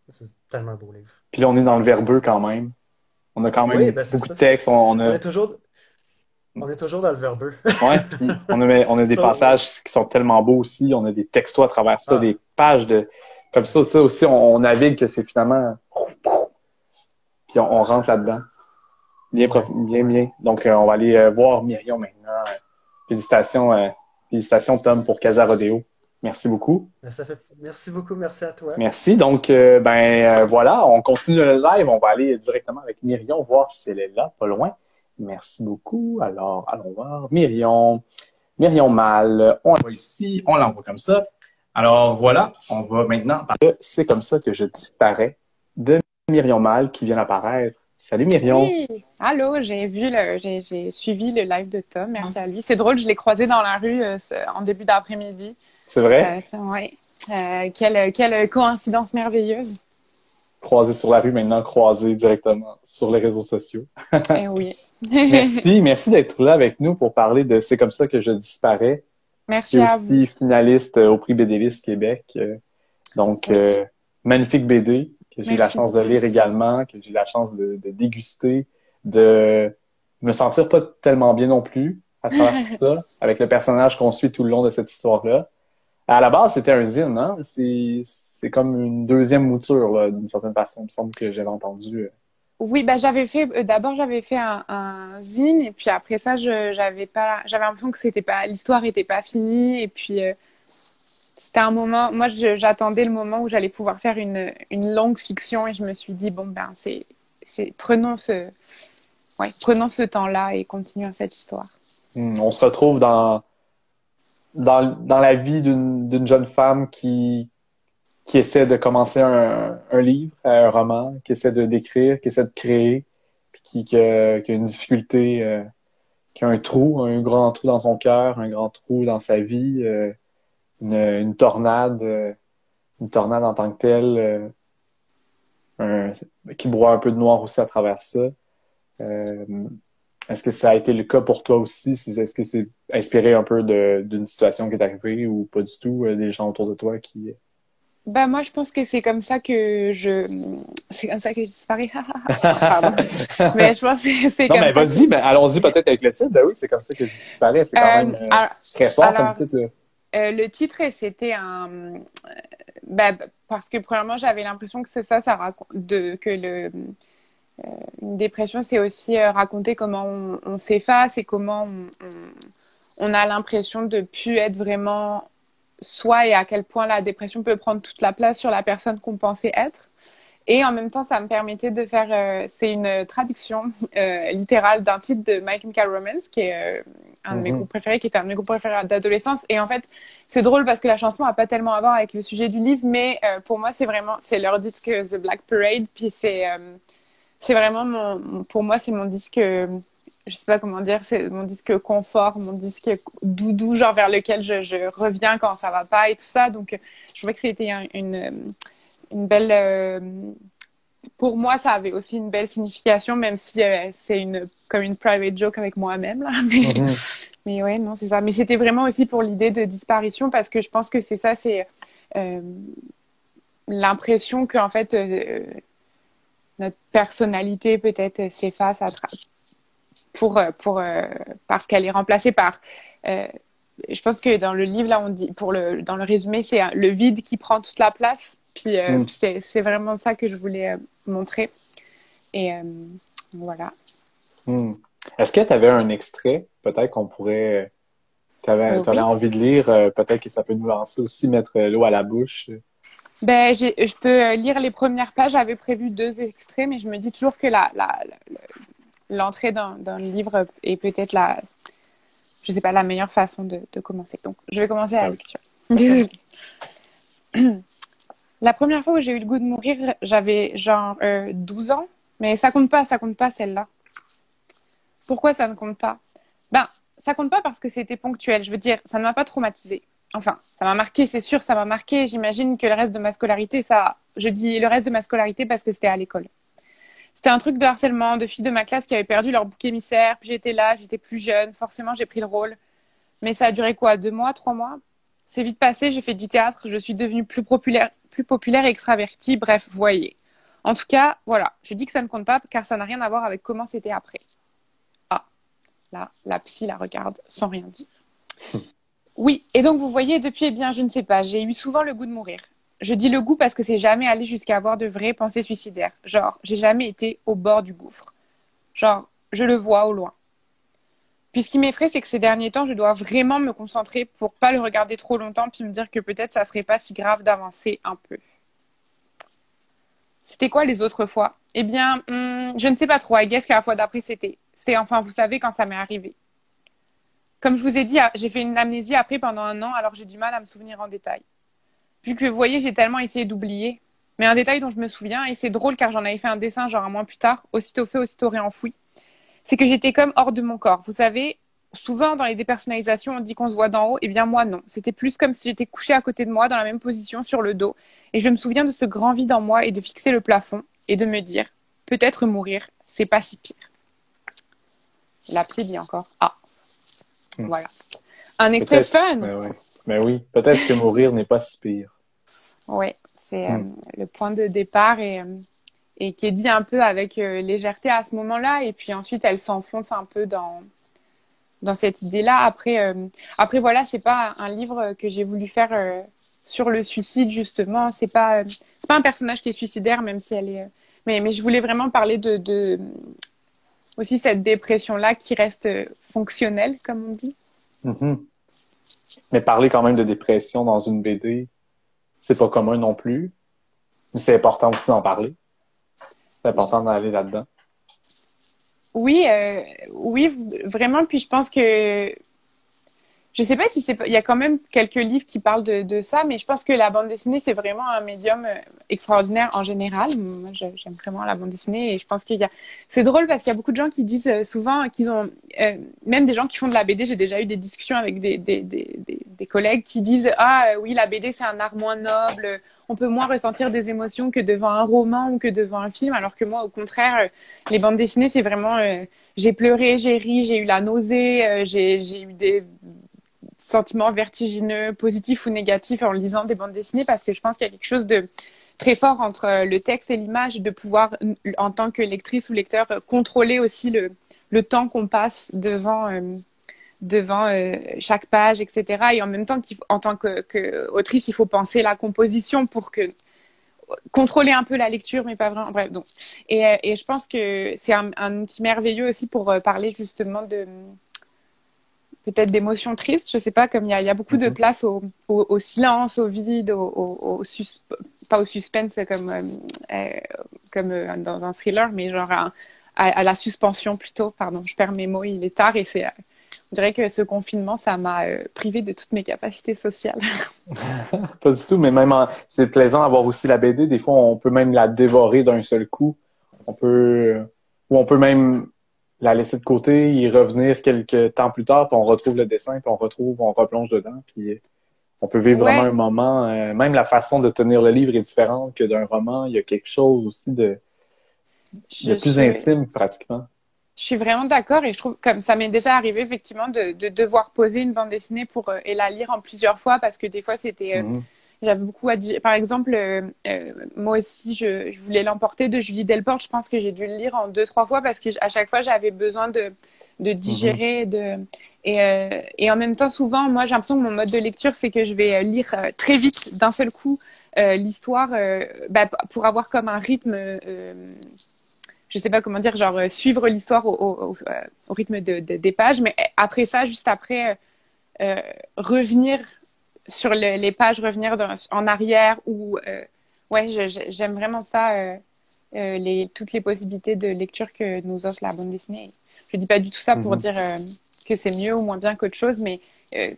C'est tellement un beau livre. Puis là, on est dans le verbeux quand même. On a quand Oui, même ben c'est beaucoup de ça. textes. On est toujours, on est toujours dans le verbeux. Ouais, puis on a des So- passages qui sont tellement beaux aussi. On a des textos à travers ça, ah, des pages de comme ça aussi, on navigue que c'est finalement puis on rentre là-dedans. ouais, Bien, ouais. bien. Donc, on va aller voir Myriam maintenant. Félicitations, félicitations Tom pour Casa Rodeo. Merci beaucoup. Merci beaucoup, merci à toi. Merci. Donc, voilà, on continue le live. On va aller directement avec Myrion, voir si elle est là, pas loin. Merci beaucoup. Alors, allons voir. Myrion. Myrion Mal. On l'envoie ici. On l'envoie comme ça. Alors, voilà. On va maintenant parler de C'est comme ça que je disparais de Myrion Mal qui vient d'apparaître. Salut Myrion. Oui, allô, j'ai suivi le live de Tom, merci à lui. C'est drôle, je l'ai croisé dans la rue en début d'après-midi. C'est vrai? Ouais. Quelle coïncidence merveilleuse. Croisé sur la rue, maintenant croisé directement sur les réseaux sociaux. Eh oui. Merci d'être là avec nous pour parler de C'est comme ça que je disparais. Merci à vous. Aussi finaliste au prix BDListe Québec. Donc, magnifique BD que j'ai eu la chance de lire également, que j'ai eu la chance de déguster, de me sentir pas tellement bien non plus à travers tout ça, avec le personnage qu'on suit tout le long de cette histoire-là. À la base, c'était un zine, hein? C'est comme une deuxième mouture, là, d'une certaine façon. Il me semble que j'avais entendu. Oui, bah d'abord j'avais fait un zine et puis après ça j'avais l'impression que c'était pas l'histoire était pas finie et puis c'était un moment, moi j'attendais le moment où j'allais pouvoir faire une longue fiction et je me suis dit bon ben prenons ce temps-là et continuons cette histoire. On se retrouve dans la vie d'une jeune femme qui essaie de commencer un livre, un roman, qui essaie de d'écrire, qui essaie de créer, puis qui a une difficulté, qui a un trou, un grand trou dans son cœur, un grand trou dans sa vie, une tornade en tant que telle, qui broie un peu de noir aussi à travers ça. Est-ce que ça a été le cas pour toi aussi? Est-ce que c'est inspiré un peu d'une situation qui est arrivée ou pas du tout, des gens autour de toi qui... Bah moi je pense que c'est comme ça que je disparais. Pardon. Mais je pense que c'est Non, comme mais ça. vas-y, allons-y peut-être avec le titre. Ben oui, c'est comme ça que je disparais. C'est quand même très fort comme titre. Le titre, c'était parce que premièrement, j'avais l'impression que c'est ça raconte une dépression, c'est aussi raconter comment on s'efface et comment on a l'impression de plus être vraiment soi et à quel point la dépression peut prendre toute la place sur la personne qu'on pensait être. Et en même temps, ça me permettait de faire... c'est une traduction littérale d'un titre de My Chemical Romance, qui est un de mes groupes préférés, qui était un de mes groupes préférés d'adolescence. Et en fait, c'est drôle parce que la chanson n'a pas tellement à voir avec le sujet du livre, mais pour moi, c'est leur disque The Black Parade. Puis c'est vraiment pour moi, c'est mon disque... je sais pas comment dire, c'est mon disque confort, mon disque doudou, genre vers lequel je reviens quand ça va pas et tout ça. Donc, je trouvais que c'était une belle... pour moi, ça avait aussi une belle signification, même si c'est comme une private joke avec moi-même, là. Mais ouais, non, c'est ça. Mais c'était vraiment aussi pour l'idée de disparition, parce que je pense que c'est ça, c'est l'impression qu'en fait, notre personnalité peut-être s'efface parce qu'elle est remplacée par... je pense que dans le livre, là, on dit, dans le résumé, c'est le vide qui prend toute la place. Puis c'est vraiment ça que je voulais montrer. Et voilà. Est-ce que tu avais un extrait, peut-être qu'on pourrait... Tu avais envie de lire, peut-être que ça peut nous lancer aussi, mettre l'eau à la bouche. Ben, je peux lire les premières pages. J'avais prévu 2 extraits, mais je me dis toujours que l'entrée dans le livre est peut-être je sais pas, la meilleure façon de commencer. Donc, je vais commencer la lecture. Désolée. La première fois où j'ai eu le goût de mourir, j'avais genre 12 ans, mais ça compte pas celle-là. Pourquoi ça ne compte pas? Ben, ça compte pas parce que c'était ponctuel. Je veux dire, ça ne m'a pas traumatisée. Enfin, ça m'a marqué, c'est sûr, ça m'a marqué. J'imagine que le reste de ma scolarité, je dis le reste de ma scolarité parce que c'était à l'école. C'était un truc de harcèlement, de filles de ma classe qui avaient perdu leur bouc émissaire. Puis j'étais là, j'étais plus jeune, forcément j'ai pris le rôle. Mais ça a duré quoi, 2 mois, 3 mois? C'est vite passé, j'ai fait du théâtre, je suis devenue plus populaire et extravertie, bref, voyez. En tout cas, voilà, je dis que ça ne compte pas car ça n'a rien à voir avec comment c'était après. Ah, là, la psy la regarde sans rien dire. Oui, et donc vous voyez, depuis, eh bien, je ne sais pas, j'ai eu souvent le goût de mourir. Je dis le goût parce que c'est jamais allé jusqu'à avoir de vraies pensées suicidaires. Genre, j'ai jamais été au bord du gouffre. Genre, je le vois au loin. Puis ce qui m'effraie, c'est que ces derniers temps, je dois vraiment me concentrer pour pas le regarder trop longtemps, puis me dire que peut-être ça serait pas si grave d'avancer un peu. C'était quoi les autres fois? Eh bien, je ne sais pas trop. I guess que la fois d'après, c'est enfin, vous savez, quand ça m'est arrivé. Comme je vous ai dit, j'ai fait une amnésie après pendant 1 an, alors j'ai du mal à me souvenir en détail. Vu que, vous voyez, j'ai tellement essayé d'oublier. Mais un détail dont je me souviens, et c'est drôle car j'en avais fait un dessin genre un mois plus tard, aussitôt fait, aussitôt réenfoui, c'est que j'étais comme hors de mon corps. Vous savez, souvent dans les dépersonnalisations, on dit qu'on se voit d'en haut. Eh bien, moi, non. C'était plus comme si j'étais couchée à côté de moi, dans la même position, sur le dos. Et je me souviens de ce grand vide en moi et de fixer le plafond et de me dire, peut-être mourir, c'est pas si pire. L'abcès dit encore. Ah, voilà. Un extrait fun. Mais oui, peut-être que mourir n'est pas si pire. Oui, c'est le point de départ et qui est dit un peu avec légèreté à ce moment-là. Et puis ensuite, elle s'enfonce un peu dans cette idée-là. Après voilà, c'est pas un livre que j'ai voulu faire sur le suicide, justement. C'est pas un personnage qui est suicidaire, même si elle est... Mais je voulais vraiment parler de aussi cette dépression-là qui reste fonctionnelle, comme on dit. Mm-hmm. Mais parler quand même de dépression dans une BD, c'est pas commun non plus. Mais c'est important aussi d'en parler. C'est important d'aller là-dedans. Oui, vraiment. Puis je pense que je sais pas si il y a quand même quelques livres qui parlent de ça, mais je pense que la bande dessinée c'est vraiment un médium extraordinaire en général. Moi, j'aime vraiment la bande dessinée et je pense c'est drôle parce qu'il y a beaucoup de gens qui disent souvent qu'ils ont même des gens qui font de la BD. J'ai déjà eu des discussions avec des collègues qui disent oui, la BD c'est un art moins noble. On peut moins ressentir des émotions que devant un roman ou que devant un film, alors que moi, au contraire, les bandes dessinées, c'est vraiment... j'ai pleuré, j'ai ri, j'ai eu la nausée, j'ai eu des sentiments vertigineux, positifs ou négatifs en lisant des bandes dessinées, parce que je pense qu'il y a quelque chose de très fort entre le texte et l'image, de pouvoir, en tant que lectrice ou lecteur, contrôler aussi le temps qu'on passe devant chaque page, etc. Et en même temps, en tant qu'autrice, il faut penser la composition pour contrôler un peu la lecture, mais pas vraiment. Bref, donc. Et je pense que c'est un outil merveilleux aussi pour parler justement peut-être d'émotions tristes. Je sais pas, comme il y a beaucoup de place au silence, au vide, pas au suspense comme dans un thriller, mais genre à la suspension plutôt. Pardon, je perds mes mots, il est tard et on dirait que ce confinement, ça m'a privé de toutes mes capacités sociales. Pas du tout, mais même c'est plaisant d'avoir aussi la BD. Des fois, on peut même la dévorer d'un seul coup. Ou on peut même la laisser de côté, y revenir quelques temps plus tard, puis on retrouve le dessin, puis on replonge dedans, puis on peut vivre vraiment un moment. Même la façon de tenir le livre est différente que d'un roman. Il y a quelque chose aussi de plus intime, pratiquement. Je suis vraiment d'accord et je trouve comme ça m'est déjà arrivé effectivement de devoir poser une bande dessinée et la lire en plusieurs fois parce que des fois c'était j'avais beaucoup à dire. Par exemple, moi aussi je voulais l'emporter de Julie Delporte. Je pense que j'ai dû le lire en 2-3 fois parce que à chaque fois j'avais besoin de digérer et en même temps souvent moi j'ai l'impression que mon mode de lecture c'est que je vais lire très vite d'un seul coup l'histoire pour avoir comme un rythme je sais pas comment dire, genre suivre l'histoire au rythme des pages, mais après ça, juste après, revenir sur les pages, revenir en arrière ou j'aime vraiment ça, toutes les possibilités de lecture que nous offre la bande dessinée. Je dis pas du tout ça pour dire que c'est mieux ou moins bien qu'autre chose, mais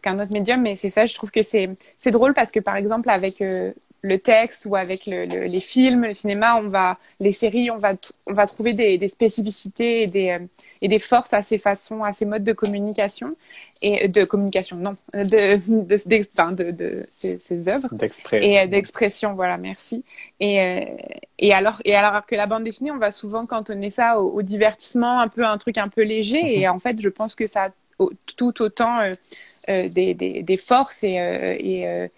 qu'un autre médium, mais c'est ça, je trouve que c'est drôle parce que par exemple avec le texte ou avec les films, le cinéma, les séries, on va trouver des spécificités et des forces à ces façons, à ces modes de communication de ces œuvres et d'expression, voilà, merci. Et alors que la bande dessinée, on va souvent cantonner ça au divertissement, un truc un peu léger, et en fait, je pense que ça a tout autant des forces et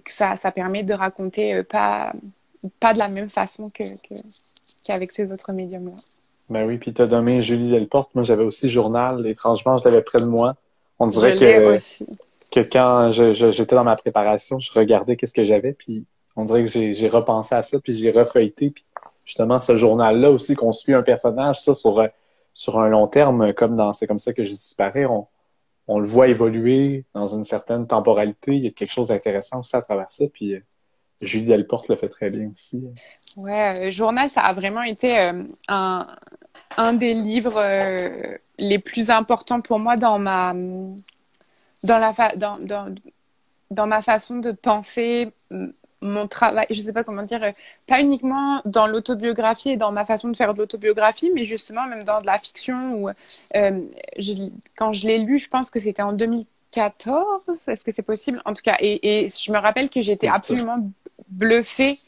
que ça permet de raconter pas de la même façon qu'avec ces autres médiums-là. Ben oui, puis tu as nommé Julie Delporte. Moi, j'avais aussi Journal. Étrangement, je l'avais près de moi. On dirait que quand j'étais dans ma préparation, je regardais qu'est-ce que j'avais, puis on dirait que j'ai repensé à ça, puis j'ai refeuilleté. Puis justement, ce journal-là aussi, qu'on suit un personnage, ça, sur sur un long terme, C'est comme ça que je disparais, on le voit évoluer dans une certaine temporalité. Il y a quelque chose d'intéressant aussi à travers ça. Puis Julie Delporte le fait très bien aussi. Ouais, Journal, ça a vraiment été un des livres les plus importants pour moi dans ma façon de penser mon travail. Je sais pas comment dire, pas uniquement dans l'autobiographie et dans ma façon de faire de l'autobiographie, mais justement même dans de la fiction. Où, quand je l'ai lu, je pense que c'était en 2014. Est-ce que c'est possible? En tout cas, et je me rappelle que j'étais absolument bluffée.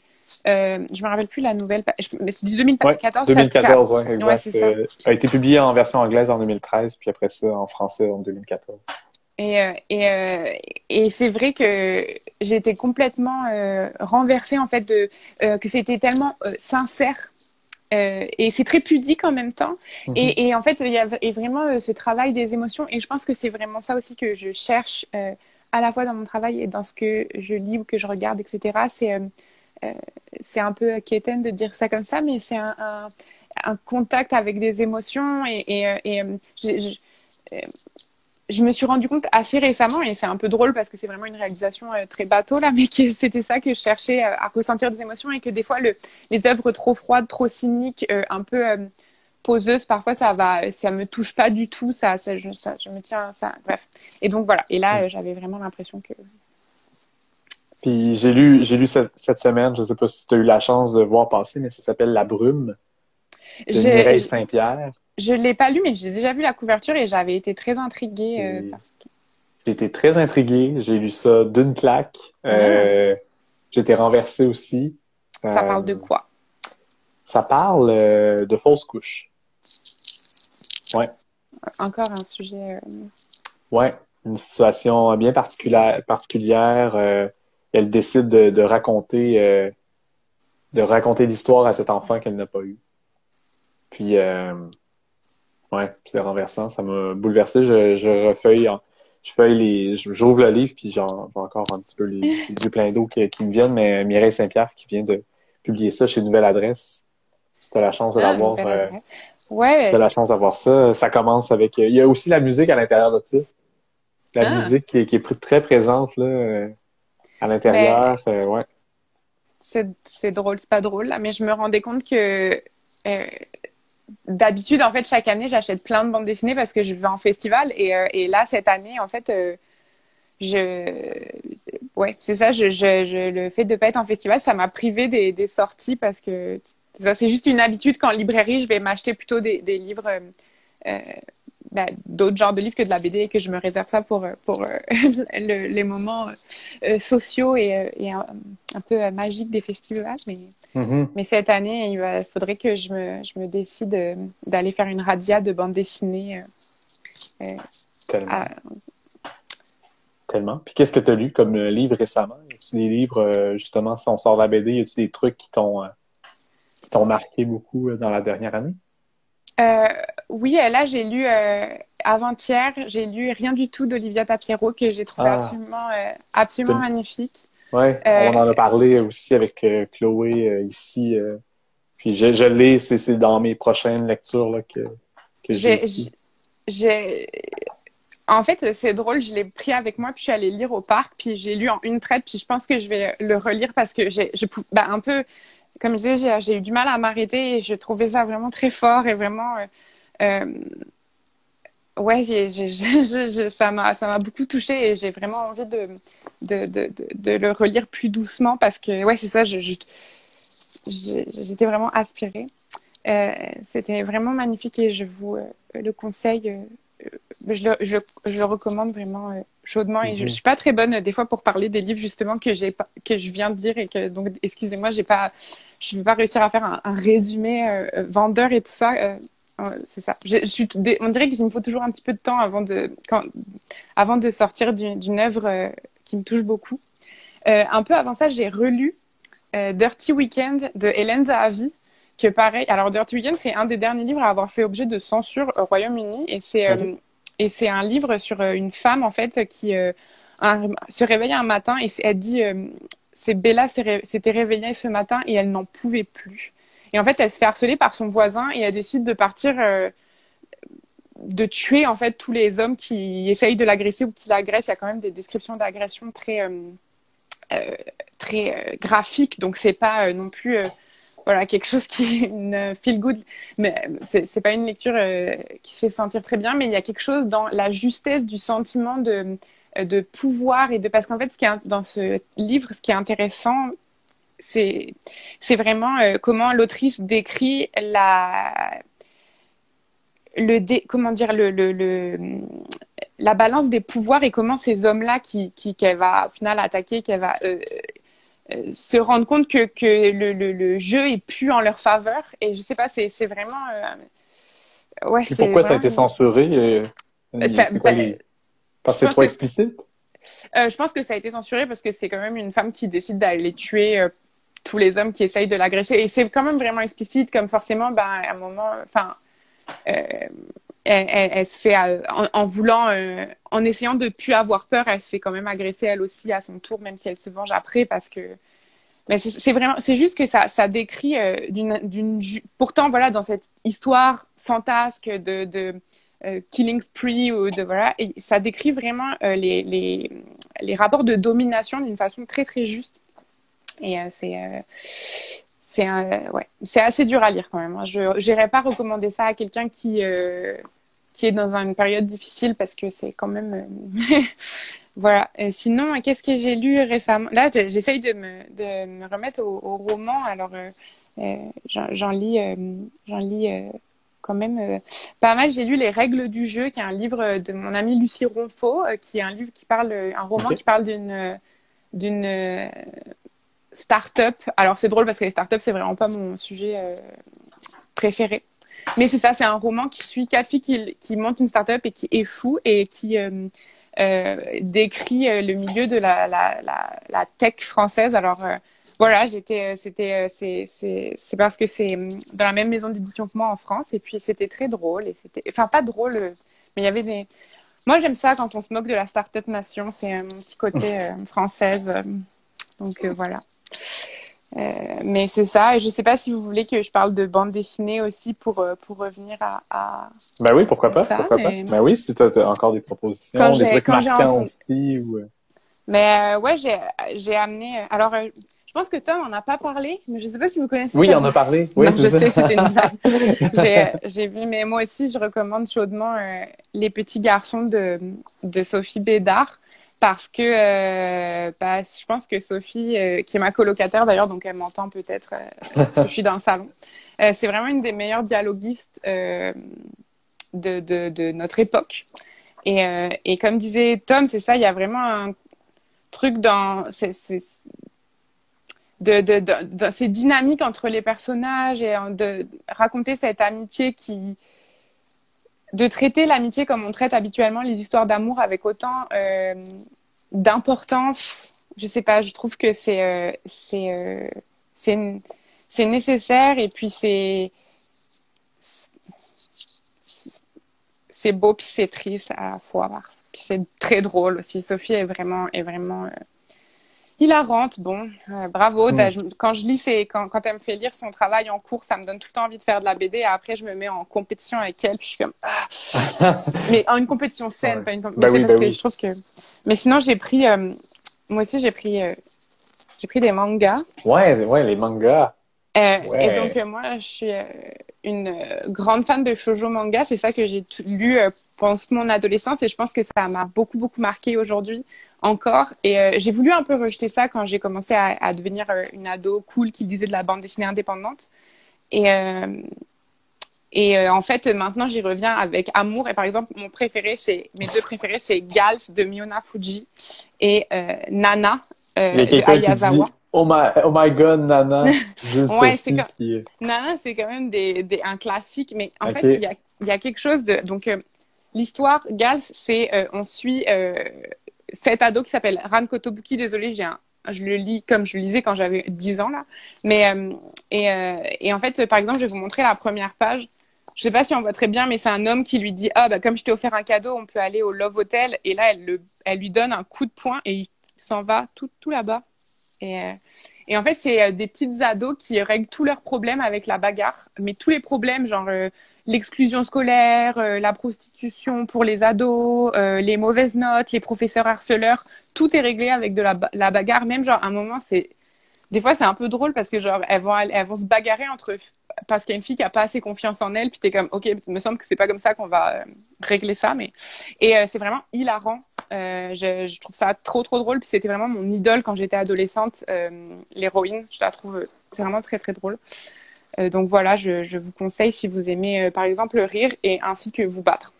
Je me rappelle plus la nouvelle, mais c'est du 2014. Ouais, 2014, ouais, exact. Ouais, c'est ça. A été publié en version anglaise en 2013, puis après ça en français en 2014. Et c'est vrai que j'ai été complètement renversée en fait que c'était tellement sincère. Et c'est très pudique en même temps. Et en fait, il y a vraiment ce travail des émotions. Et je pense que c'est vraiment ça aussi que je cherche à la fois dans mon travail et dans ce que je lis ou que je regarde, etc. C'est un peu quétaine de dire ça comme ça, mais c'est un contact avec des émotions. Je me suis rendu compte assez récemment, et c'est un peu drôle parce que c'est vraiment une réalisation très bateau là, mais que c'était ça que je cherchais à ressentir des émotions, et que des fois les œuvres trop froides, trop cyniques, un peu poseuses, parfois ça me touche pas du tout, je me tiens ça, bref. Et donc voilà. Et là, j'avais vraiment l'impression que. Puis j'ai lu cette semaine, je sais pas si tu as eu la chance de voir passer, mais ça s'appelle La Brume de Mireille Saint-Pierre. Je l'ai pas lu, mais j'ai déjà vu la couverture et j'avais été très intriguée parce que. J'ai été très intrigué. J'ai lu ça d'une claque. J'ai été renversé aussi. Ça parle de quoi? Ça parle de fausses couches. Ouais. Encore un sujet. Ouais, une situation bien particulière. Elle décide de raconter l'histoire à cet enfant qu'elle n'a pas eu. Puis ouais, c'est renversant, ça m'a bouleversé. J'ouvre le livre, puis j'ai encore un petit peu les yeux pleins d'eau qui me viennent, mais Mireille Saint-Pierre qui vient de publier ça chez Nouvelle Adresse. Si tu as la chance de l'avoir, ouais. si tu as la chance d'avoir ça, ça commence avec. Il y a aussi la musique à l'intérieur de ça. La musique qui est très présente là, à l'intérieur. Ouais. C'est drôle, c'est pas drôle, là, mais je me rendais compte que d'habitude, en fait, chaque année, j'achète plein de bandes dessinées parce que je vais en festival. Et là, cette année, en fait, ouais, c'est ça. Le fait de pas être en festival, ça m'a privé des sorties parce que ça, c'est juste une habitude qu'en librairie, je vais m'acheter plutôt des livres, d'autres genres de livres que de la BD, et que je me réserve ça pour les moments sociaux et un peu magiques des festivals. Mais cette année, il faudrait que je me décide d'aller faire une radia de bande dessinée. Tellement. Puis qu'est-ce que tu as lu comme livre récemment? Y a-t-il des livres, justement, si on sort de la BD, y a-t-il des trucs qui t'ont marqué beaucoup dans la dernière année? Oui, là, j'ai lu avant-hier, j'ai lu Rien du tout d'Olivia Tapiero, que j'ai trouvé absolument magnifique. Oui, on en a parlé aussi avec Chloé ici. Puis je l'ai, c'est dans mes prochaines lectures là, que j'ai. En fait, c'est drôle, je l'ai pris avec moi, puis je suis allée lire au parc, puis j'ai lu en une traite, puis je pense que je vais le relire parce que un peu, comme je disais, j'ai eu du mal à m'arrêter, et je trouvais ça vraiment très fort et vraiment. Ouais, ça m'a beaucoup touchée, et j'ai vraiment envie de le relire plus doucement parce que, ouais, c'est ça, j'étais vraiment aspirée. C'était vraiment magnifique, et je vous le conseille. Je le recommande vraiment chaudement, et je suis pas très bonne des fois pour parler des livres justement que je viens de lire, et que donc excusez-moi, je vais pas réussir à faire un résumé vendeur et tout ça. C'est ça. On dirait qu'il me faut toujours un petit peu de temps avant de sortir d'une œuvre qui me touche beaucoup. Un peu avant ça, j'ai relu Dirty Weekend de Hélène Zahavi, que pareil. Alors Dirty Weekend, c'est un des derniers livres à avoir fait objet de censure au Royaume-Uni, et c'est un livre sur une femme en fait qui se réveille un matin, et elle dit Bella s'était réveillée ce matin et elle n'en pouvait plus. Et en fait, elle se fait harceler par son voisin, et elle décide de partir de tuer en fait tous les hommes qui essayent de l'agresser ou qui l'agressent. Il y a quand même des descriptions d'agression très graphiques, donc c'est pas non plus voilà, quelque chose qui est une feel good, mais c'est pas une lecture qui fait sentir très bien, mais il y a quelque chose dans la justesse du sentiment de pouvoir parce qu'en fait, dans ce livre, ce qui est intéressant, c'est vraiment comment l'autrice décrit comment dire la balance des pouvoirs et comment ces hommes-là qu'elle va au final attaquer, qu'elle va se rendre compte que le jeu est plus en leur faveur. Et je sais pas, c'est vraiment ouais, Et pourquoi ça a été censuré? C'est quoi parce que c'est trop explicite? Je pense que ça a été censuré parce que c'est quand même une femme qui décide d'aller tuer tous les hommes qui essayent de l'agresser. Et c'est quand même vraiment explicite, comme forcément, à un moment, enfin, elle se fait, en voulant, en essayant de plus avoir peur, elle se fait quand même agresser elle aussi à son tour, même si elle se venge après, parce que, mais c'est juste que ça décrit pourtant, voilà, dans cette histoire fantasque de killing spree ou voilà, et ça décrit vraiment les rapports de domination d'une façon très très juste. Et c'est assez dur à lire quand même. Je n'irais pas recommander ça à quelqu'un qui est dans une période difficile parce que c'est quand même voilà. Et sinon, qu'est-ce que j'ai lu récemment? Là, j'essaye de me remettre au roman. Alors, j'en lis quand même pas mal. J'ai lu Les règles du jeu, qui est un livre de mon amie Lucie Ronfaux, qui est un livre un roman qui parle d'une start-up. Alors, c'est drôle parce que les start-up, c'est vraiment pas mon sujet préféré. Mais c'est ça, c'est un roman qui suit 4 filles qui montent une start-up et qui échouent et qui décrit le milieu de la tech française. Alors, voilà, c'est parce que c'est dans la même maison d'édition que moi en France et puis c'était très drôle et enfin pas drôle, mais il y avait moi j'aime ça quand on se moque de la start-up nation, c'est mon petit côté française, donc voilà. Mais c'est ça, et je sais pas si vous voulez que je parle de bande dessinée aussi pour revenir à Ben oui, pourquoi pas, ça, pourquoi pas. Ben oui, si tu as encore des propositions, des trucs marquants aussi. Ou... Mais ouais, j'ai amené... Alors, je pense que Tom en a pas parlé, mais je sais pas si vous connaissez. Oui, on en a parlé. Oui, non, je sais, c'était une blague. J'ai vu, mais moi aussi, je recommande chaudement Les petits garçons de Sophie Bédard. Parce que je pense que Sophie, qui est ma colocataire d'ailleurs, donc elle m'entend peut-être parce que je suis dans le salon, c'est vraiment une des meilleures dialoguistes de notre époque. Et comme disait Tom, c'est ça, il y a vraiment un truc dans ces dynamiques entre les personnages et de raconter cette amitié de traiter l'amitié comme on traite habituellement les histoires d'amour avec autant d'importance. Je sais pas, je trouve que c'est nécessaire et puis c'est beau puis c'est triste à la fois. Puis c'est très drôle aussi. Sophie est vraiment hilarante. Bon, bravo. Quand je lis, quand elle me fait lire son travail en cours, ça me donne tout le temps envie de faire de la BD. Et après, je me mets en compétition avec elle. Puis je suis comme mais en une compétition saine, pas une compétition. Parce que je trouve que. Mais sinon, j'ai pris. Moi aussi, j'ai pris des mangas. Ouais, les mangas. Et donc, moi, je suis une grande fan de shoujo manga. C'est ça que j'ai lu pendant toute mon adolescence et je pense que ça m'a beaucoup, beaucoup marqué aujourd'hui encore. Et j'ai voulu un peu rejeter ça quand j'ai commencé à devenir une ado cool qui lisait de la bande dessinée indépendante. Et en fait, maintenant, j'y reviens avec amour. Et par exemple, mes deux préférés, c'est Gals de Miona Fuji et Nana de Ayazawa. Oh my God, Nana. Ouais, Nana, c'est quand même un classique, mais en fait, il y a quelque chose de. Donc, l'histoire, Gals, c'est on suit cet ado qui s'appelle Ran Kotobuki. Désolée, je le lis comme je le lisais quand j'avais 10 ans là. Mais et en fait, par exemple, je vais vous montrer la première page. Je sais pas si on voit très bien, mais c'est un homme qui lui dit comme je t'ai offert un cadeau, on peut aller au Love Hotel. Et là, elle lui donne un coup de poing et il s'en va tout là-bas. Et, euh, et en fait, c'est des petites ados qui règlent tous leurs problèmes avec la bagarre. Mais tous les problèmes, genre l'exclusion scolaire, la prostitution pour les ados, les mauvaises notes, les professeurs harceleurs, tout est réglé avec de la bagarre. Même genre, à un moment, des fois, c'est un peu drôle parce que genre, elles vont se bagarrer parce qu'il y a une fille qui a pas assez confiance en elle, puis t'es comme, ok, il me semble que c'est pas comme ça qu'on va régler ça, c'est vraiment hilarant. Je trouve ça trop trop drôle, puis c'était vraiment mon idole quand j'étais adolescente, l'héroïne. Je la trouve, c'est vraiment très très drôle. Donc voilà, je vous conseille si vous aimez, par exemple, rire et ainsi que vous battre.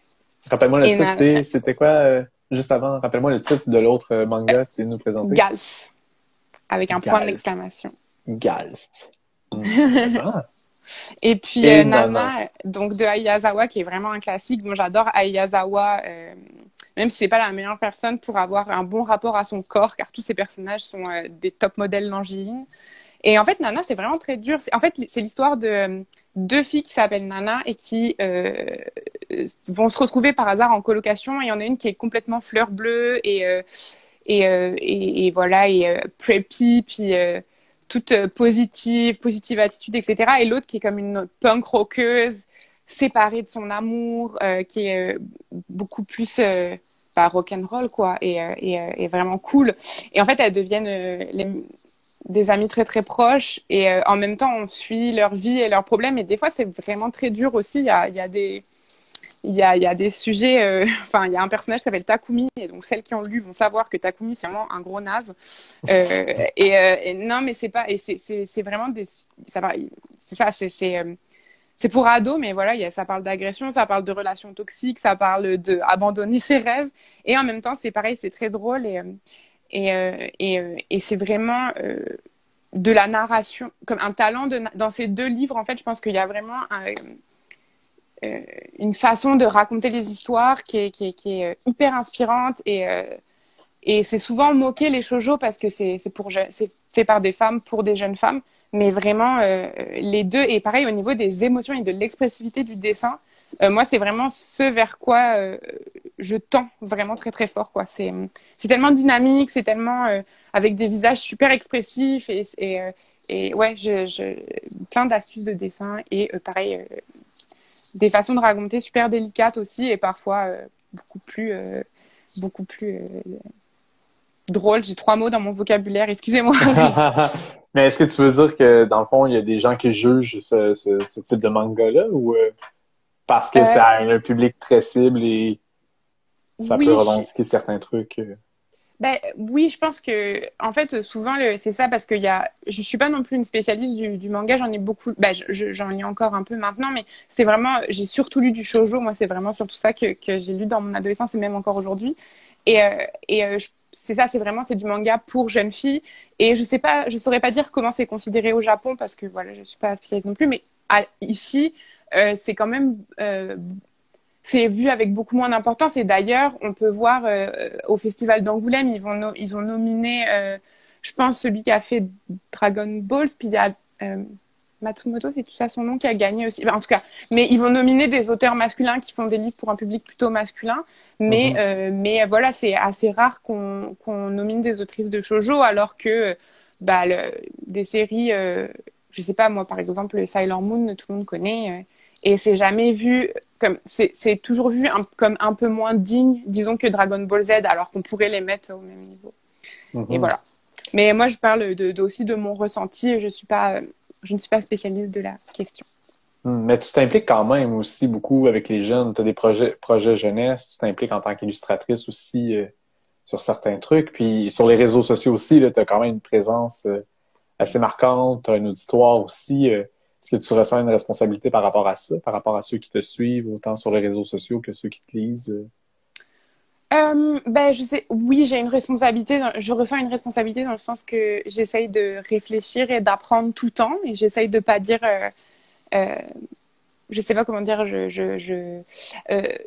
Rappelle-moi le titre, c'était quoi juste avant? Rappelle-moi le titre de l'autre manga que tu viens de nous présenter. Gals, avec un point d'exclamation. Gals. Et puis Nana, donc de Aiyazawa, qui est vraiment un classique. Moi, j'adore Aiyazawa, même si c'est pas la meilleure personne pour avoir un bon rapport à son corps, car tous ses personnages sont des top modèles Langevin. Et en fait, Nana, c'est vraiment très dur. En fait, c'est l'histoire de deux filles qui s'appellent Nana et qui vont se retrouver par hasard en colocation. Et il y en a une qui est complètement fleur bleue et voilà, et preppy, puis toute positive attitude, etc. Et l'autre qui est comme une punk rockeuse, séparée de son amour, qui est beaucoup plus rock'n'roll, quoi, et vraiment cool. Et en fait, elles deviennent des amis très très proches, et en même temps, on suit leur vie et leurs problèmes. Et des fois, c'est vraiment très dur aussi. Il y a des sujets, il y a un personnage qui s'appelle Takumi, et donc celles qui ont lu vont savoir que Takumi, c'est vraiment un gros naze. Non, mais c'est pas, et c'est vraiment c'est pour ados, mais voilà, ça parle d'agression, ça parle de relations toxiques, ça parle d'abandonner ses rêves, et en même temps, c'est pareil, c'est très drôle, et c'est vraiment de la narration, comme un talent dans ces deux livres. En fait, je pense qu'il y a vraiment une façon de raconter les histoires qui est hyper inspirante, et c'est souvent moqué les shoujo parce que c'est fait par des femmes pour des jeunes femmes, mais vraiment les deux. Et pareil au niveau des émotions et de l'expressivité du dessin, moi c'est vraiment ce vers quoi je tends vraiment très très fort, quoi. C'est tellement dynamique, c'est tellement avec des visages super expressifs, et ouais, plein d'astuces de dessin, et pareil des façons de raconter super délicates aussi, et parfois beaucoup plus drôles. J'ai 3 mots dans mon vocabulaire, excusez-moi. Mais est-ce que tu veux dire que, dans le fond, il y a des gens qui jugent ce type de manga-là, ou parce que ça a un public très cible et ça peut revendiquer certains trucs? Oui, je pense que, en fait, souvent, c'est ça, parce que je suis pas non plus une spécialiste du manga, j'en ai beaucoup, j'en lis encore un peu maintenant, mais c'est vraiment, j'ai surtout lu du shoujo. Moi, c'est vraiment surtout ça que j'ai lu dans mon adolescence et même encore aujourd'hui. C'est ça, c'est du manga pour jeunes filles. Et je saurais pas dire comment c'est considéré au Japon, parce que voilà, je suis pas spécialiste non plus, mais ici, c'est quand même, c'est vu avec beaucoup moins d'importance. Et d'ailleurs, on peut voir au Festival d'Angoulême, ils ont nominé, je pense, celui qui a fait Dragon Balls, puis il y a Matsumoto, c'est tout ça son nom, qui a gagné aussi. En tout cas, mais ils vont nominer des auteurs masculins qui font des livres pour un public plutôt masculin. Mais voilà, c'est assez rare qu'on nomine des autrices de shoujo, alors que des séries, je sais pas, moi par exemple, Sailor Moon, tout le monde connaît. Et c'est jamais vu comme, c'est toujours vu comme un peu moins digne, disons, que Dragon Ball Z, alors qu'on pourrait les mettre au même niveau. Et voilà. Mais moi, je parle aussi de mon ressenti. Je ne suis pas spécialiste de la question. Mais tu t'impliques quand même aussi beaucoup avec les jeunes. Tu as des projets jeunesse. Tu t'impliques en tant qu'illustratrice aussi sur certains trucs. Puis sur les réseaux sociaux aussi, tu as quand même une présence assez marquante. Tu as un auditoire aussi. Est-ce que tu ressens une responsabilité par rapport à ça, par rapport à ceux qui te suivent, autant sur les réseaux sociaux que ceux qui te lisent? Oui, j'ai une responsabilité. Je ressens une responsabilité dans le sens que j'essaye de réfléchir et d'apprendre tout le temps, et j'essaye de pas dire, je sais pas comment dire,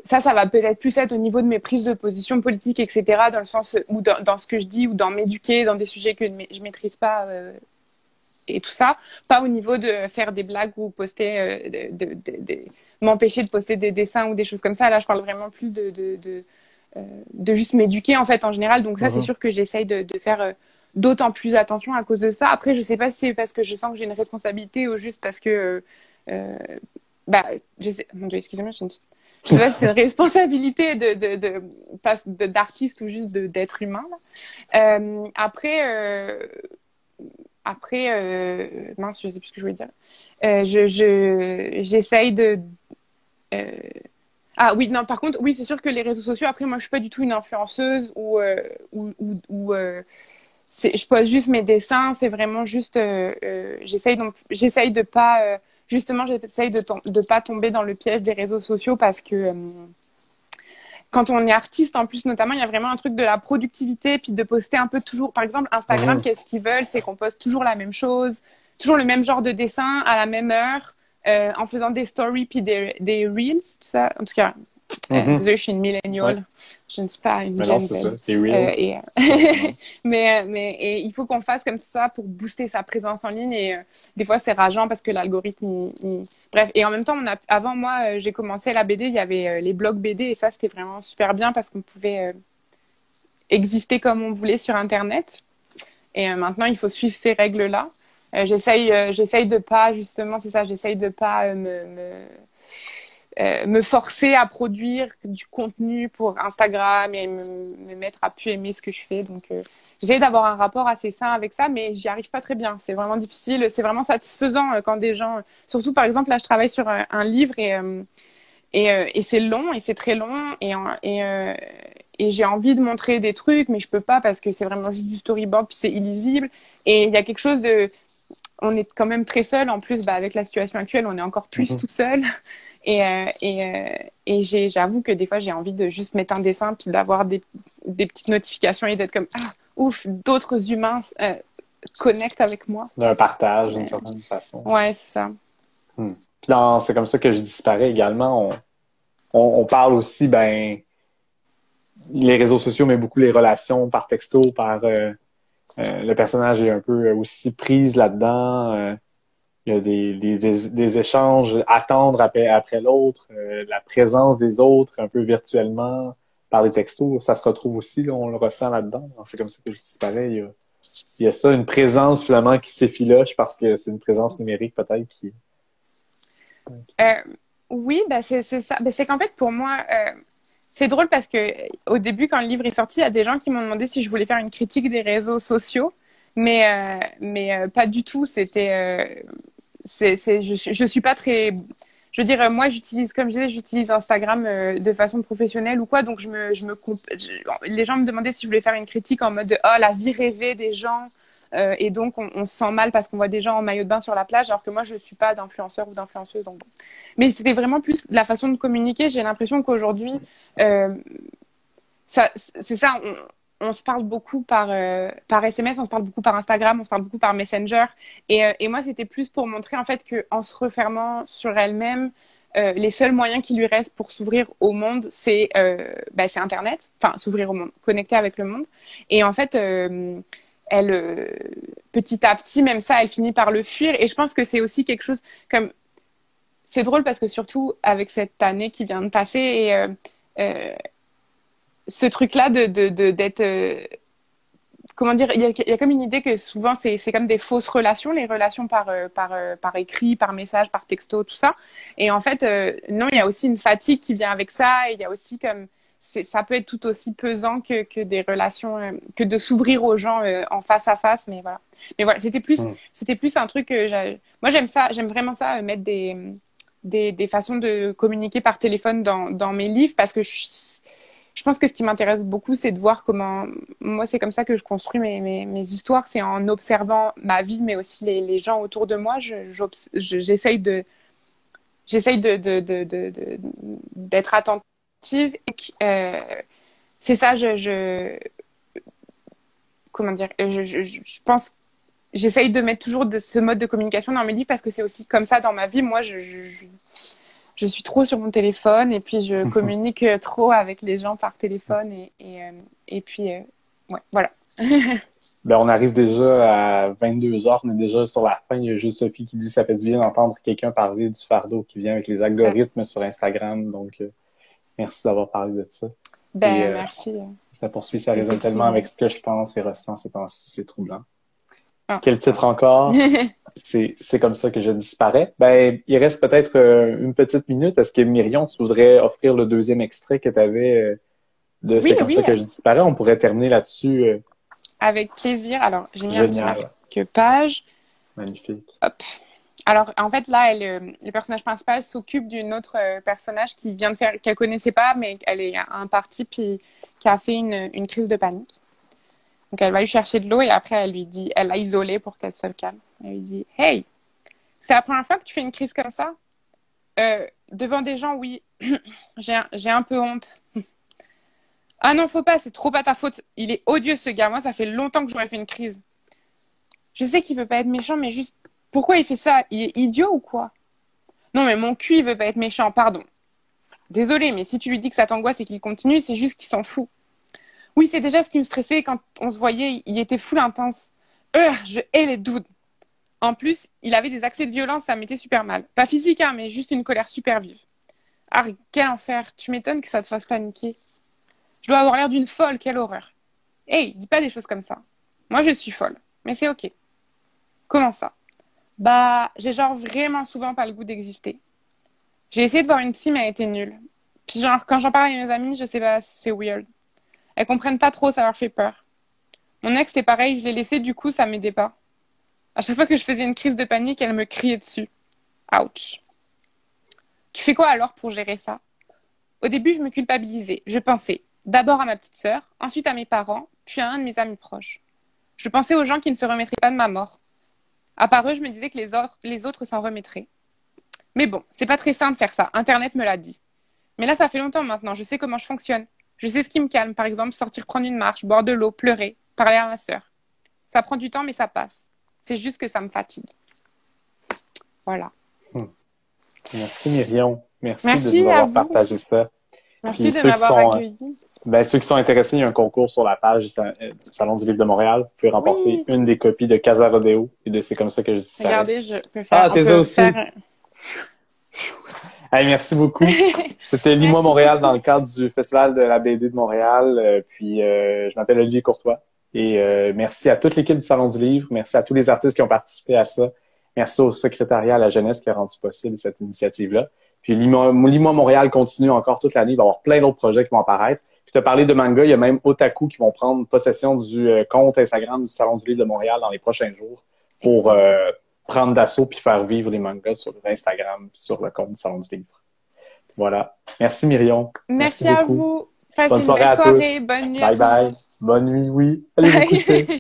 ça va peut-être plus être au niveau de mes prises de position politiques, etc., dans le sens ou dans ce que je dis, ou dans m'éduquer dans des sujets que je maîtrise pas. Et tout ça, pas au niveau de faire des blagues ou poster, m'empêcher de poster des dessins ou des choses comme ça. Là, je parle vraiment plus de juste m'éduquer, en fait, en général. Donc ça, c'est sûr que j'essaye de faire d'autant plus attention à cause de ça. Après, je sais pas si c'est parce que je sens que j'ai une responsabilité ou juste parce que bah, mon Dieu, excusez-moi, je sais pas si c'est une responsabilité d'artiste ou juste d'être humain, là. Mince, je sais plus ce que je voulais dire. J'essaye de. Ah oui, non, par contre, oui, c'est sûr que les réseaux sociaux, après, moi, je suis pas du tout une influenceuse je pose juste mes dessins, c'est vraiment juste. J'essaye de pas. Justement, j'essaye de pas tomber dans le piège des réseaux sociaux parce que. Quand on est artiste, en plus, notamment, il y a vraiment un truc de la productivité, puis de poster un peu toujours. Par exemple, Instagram, qu'est-ce qu'ils veulent? C'est qu'on poste toujours la même chose, toujours le même genre de dessin à la même heure, en faisant des stories puis des reels, tout ça. En tout cas, désolée, je suis une millennial. Je ne suis pas une Gen Z. Des reels. Mais il faut qu'on fasse comme ça pour booster sa présence en ligne. Et des fois, c'est rageant parce que l'algorithme, bref. Et en même temps, avant moi, j'ai commencé la BD, il y avait les blogs BD et ça, c'était vraiment super bien parce qu'on pouvait exister comme on voulait sur Internet. Et maintenant, il faut suivre ces règles-là. J'essaye de pas, justement, c'est ça, j'essaye de pas me forcer à produire du contenu pour Instagram et me mettre à plus aimer ce que je fais. Donc, j'essaie d'avoir un rapport assez sain avec ça, mais j'y arrive pas très bien. C'est vraiment difficile. C'est vraiment satisfaisant quand des gens... Surtout, par exemple, là, je travaille sur un livre et c'est long et c'est très long et j'ai envie de montrer des trucs, mais je peux pas parce que c'est vraiment juste du storyboard puis c'est illisible. Et il y a quelque chose de... On est quand même très seul. En plus, avec la situation actuelle, on est encore plus tout seul. Et j'avoue que des fois, j'ai envie de juste mettre un dessin puis d'avoir des petites notifications et d'être comme « Ah, ouf, d'autres humains connectent avec moi. » Un partage d'une certaine façon. Ouais, c'est ça. Puis c'est comme ça que je disparais également. On parle aussi, les réseaux sociaux, mais beaucoup les relations par texto, par... le personnage est un peu aussi prise là-dedans. Il y a des échanges, attendre après l'autre, la présence des autres un peu virtuellement par les textos. Ça se retrouve aussi, là, on le ressent là-dedans. C'est comme ça que je disparais. Il y a ça, une présence finalement qui s'effiloche parce que c'est une présence numérique peut-être qui... Oui, c'est ça. C'est qu'en fait, pour moi... c'est drôle parce que au début, quand le livre est sorti, il y a des gens qui m'ont demandé si je voulais faire une critique des réseaux sociaux, mais pas du tout. C'était, je suis pas très, je veux dire, moi, comme je disais, j'utilise Instagram de façon professionnelle ou quoi, donc les gens me demandaient si je voulais faire une critique en mode de, oh, la vie rêvée des gens. Et donc, on se sent mal parce qu'on voit des gens en maillot de bain sur la plage, alors que moi, je ne suis pas d'influenceur ou d'influenceuse. Donc bon. Mais c'était vraiment plus la façon de communiquer. J'ai l'impression qu'aujourd'hui, c'est ça, on se parle beaucoup par SMS, on se parle beaucoup par Instagram, on se parle beaucoup par Messenger. Et moi, c'était plus pour montrer en fait qu'en se refermant sur elle-même, les seuls moyens qui lui restent pour s'ouvrir au monde, c'est Internet, enfin s'ouvrir au monde, connecter avec le monde. Et en fait... petit à petit, même ça, elle finit par le fuir. Et je pense que c'est aussi quelque chose comme... C'est drôle parce que surtout avec cette année qui vient de passer, ce truc-là d'être... comment dire, il y a comme une idée que souvent, c'est comme des fausses relations, les relations par écrit, par message, par texto, tout ça. Et en fait, non, il y a aussi une fatigue qui vient avec ça. Et il y a aussi comme... ça peut être tout aussi pesant que des relations, que de s'ouvrir aux gens en face à face, mais voilà, c'était plus un truc que moi j'aime vraiment ça, mettre des façons de communiquer par téléphone dans mes livres parce que je pense que ce qui m'intéresse beaucoup, c'est de voir comment, moi c'est comme ça que je construis mes histoires, c'est en observant ma vie, mais aussi les gens autour de moi, j'essaye d'être attentive. C'est ça, comment dire, je pense, j'essaye de mettre toujours ce mode de communication dans mes livres parce que c'est aussi comme ça dans ma vie. Moi, je suis trop sur mon téléphone et puis je communique trop avec les gens par téléphone et puis, ouais, voilà. On arrive déjà à 22h, on est déjà sur la fin. Il y a juste Sophie qui dit ça fait du bien d'entendre quelqu'un parler du fardeau qui vient avec les algorithmes sur Instagram. Donc, merci d'avoir parlé de ça. Merci. Ça poursuit, ça résonne tellement avec ce que je pense et ressens ces temps-ci, c'est troublant. Ah. Quel titre encore? C'est comme ça que je disparais. Ben, il reste peut-être une petite minute. Est-ce que Myrion, tu voudrais offrir le deuxième extrait que tu avais de C'est comme ça que je disparais? On pourrait terminer là-dessus. Avec plaisir. Alors, j'ai mis un petit marque-page. Magnifique. Hop. Alors, en fait, là, le personnage principal s'occupe d'une autre personnage qui vient de faire, qu'elle connaissait pas, mais elle est à un parti, puis qui a fait une crise de panique. Donc, elle va lui chercher de l'eau et après, elle l'a isolée pour qu'elle se calme. Elle lui dit, hey, c'est la première fois que tu fais une crise comme ça? Devant des gens, oui. J'ai un peu honte. Ah non, faut pas, c'est trop pas ta faute. Il est odieux, ce gars. Moi, ça fait longtemps que j'aurais fait une crise. Je sais qu'il veut pas être méchant, mais juste, pourquoi il fait ça? Il est idiot ou quoi? Non, mais mon cul, il veut pas être méchant, pardon. Désolé, mais si tu lui dis que ça t'angoisse et qu'il continue, c'est juste qu'il s'en fout. Oui, c'est déjà ce qui me stressait quand on se voyait, il était full intense. Je hais les dudes. En plus, il avait des accès de violence, ça me mettait super mal. Pas physique, hein, mais juste une colère super vive. Ah, quel enfer. Tu m'étonnes que ça te fasse paniquer. Je dois avoir l'air d'une folle, quelle horreur. Hey, dis pas des choses comme ça. Moi, je suis folle, mais c'est ok. Comment ça? Bah, j'ai genre vraiment souvent pas le goût d'exister. J'ai essayé de voir une psy, mais elle était nulle. Puis genre, quand j'en parle à mes amis, je sais pas, c'est weird. Elles comprennent pas trop, ça leur fait peur. Mon ex, c'était pareil, je l'ai laissé, du coup, ça m'aidait pas. À chaque fois que je faisais une crise de panique, elle me criait dessus. Ouch. Tu fais quoi alors pour gérer ça? Au début, je me culpabilisais. Je pensais d'abord à ma petite sœur, ensuite à mes parents, puis à un de mes amis proches. Je pensais aux gens qui ne se remettraient pas de ma mort. À part eux, je me disais que les autres s'en remettraient. Mais bon, c'est pas très simple de faire ça. Internet me l'a dit. Mais là, ça fait longtemps maintenant. Je sais comment je fonctionne. Je sais ce qui me calme. Par exemple, sortir prendre une marche, boire de l'eau, pleurer, parler à ma sœur. Ça prend du temps, mais ça passe. C'est juste que ça me fatigue. Voilà. Merci Myrion. Merci de nous avoir partagé ça. Merci de m'avoir accueilli. Ben, ceux qui sont intéressés, il y a un concours sur la page du Salon du Livre de Montréal. Vous pouvez remporter une des copies de Casa Rodeo et de C'est comme ça que je disparais. Regardez, je peux faire. Ah, t'es aussi. Hey, merci beaucoup. C'était Lis-moi Montréal dans le cadre du Festival de la BD de Montréal. Je m'appelle Olivier Courtois. Et merci à toute l'équipe du Salon du Livre. Merci à tous les artistes qui ont participé à ça. Merci au secrétariat à la jeunesse qui a rendu possible cette initiative-là. Puis Lis-moi Montréal continue encore toute l'année. Il va y avoir plein d'autres projets qui vont apparaître. Puis tu as parlé de manga. Il y a même Otaku qui vont prendre possession du compte Instagram du Salon du Livre de Montréal dans les prochains jours pour prendre d'assaut puis faire vivre les mangas sur Instagram puis sur le compte du Salon du Livre. Voilà. Merci Myrion. Merci à vous. Passez Bonne une soirée belle à soirée. tous. Bonne nuit bye à tous. Bye. Bonne nuit, oui. Allez vous coucher.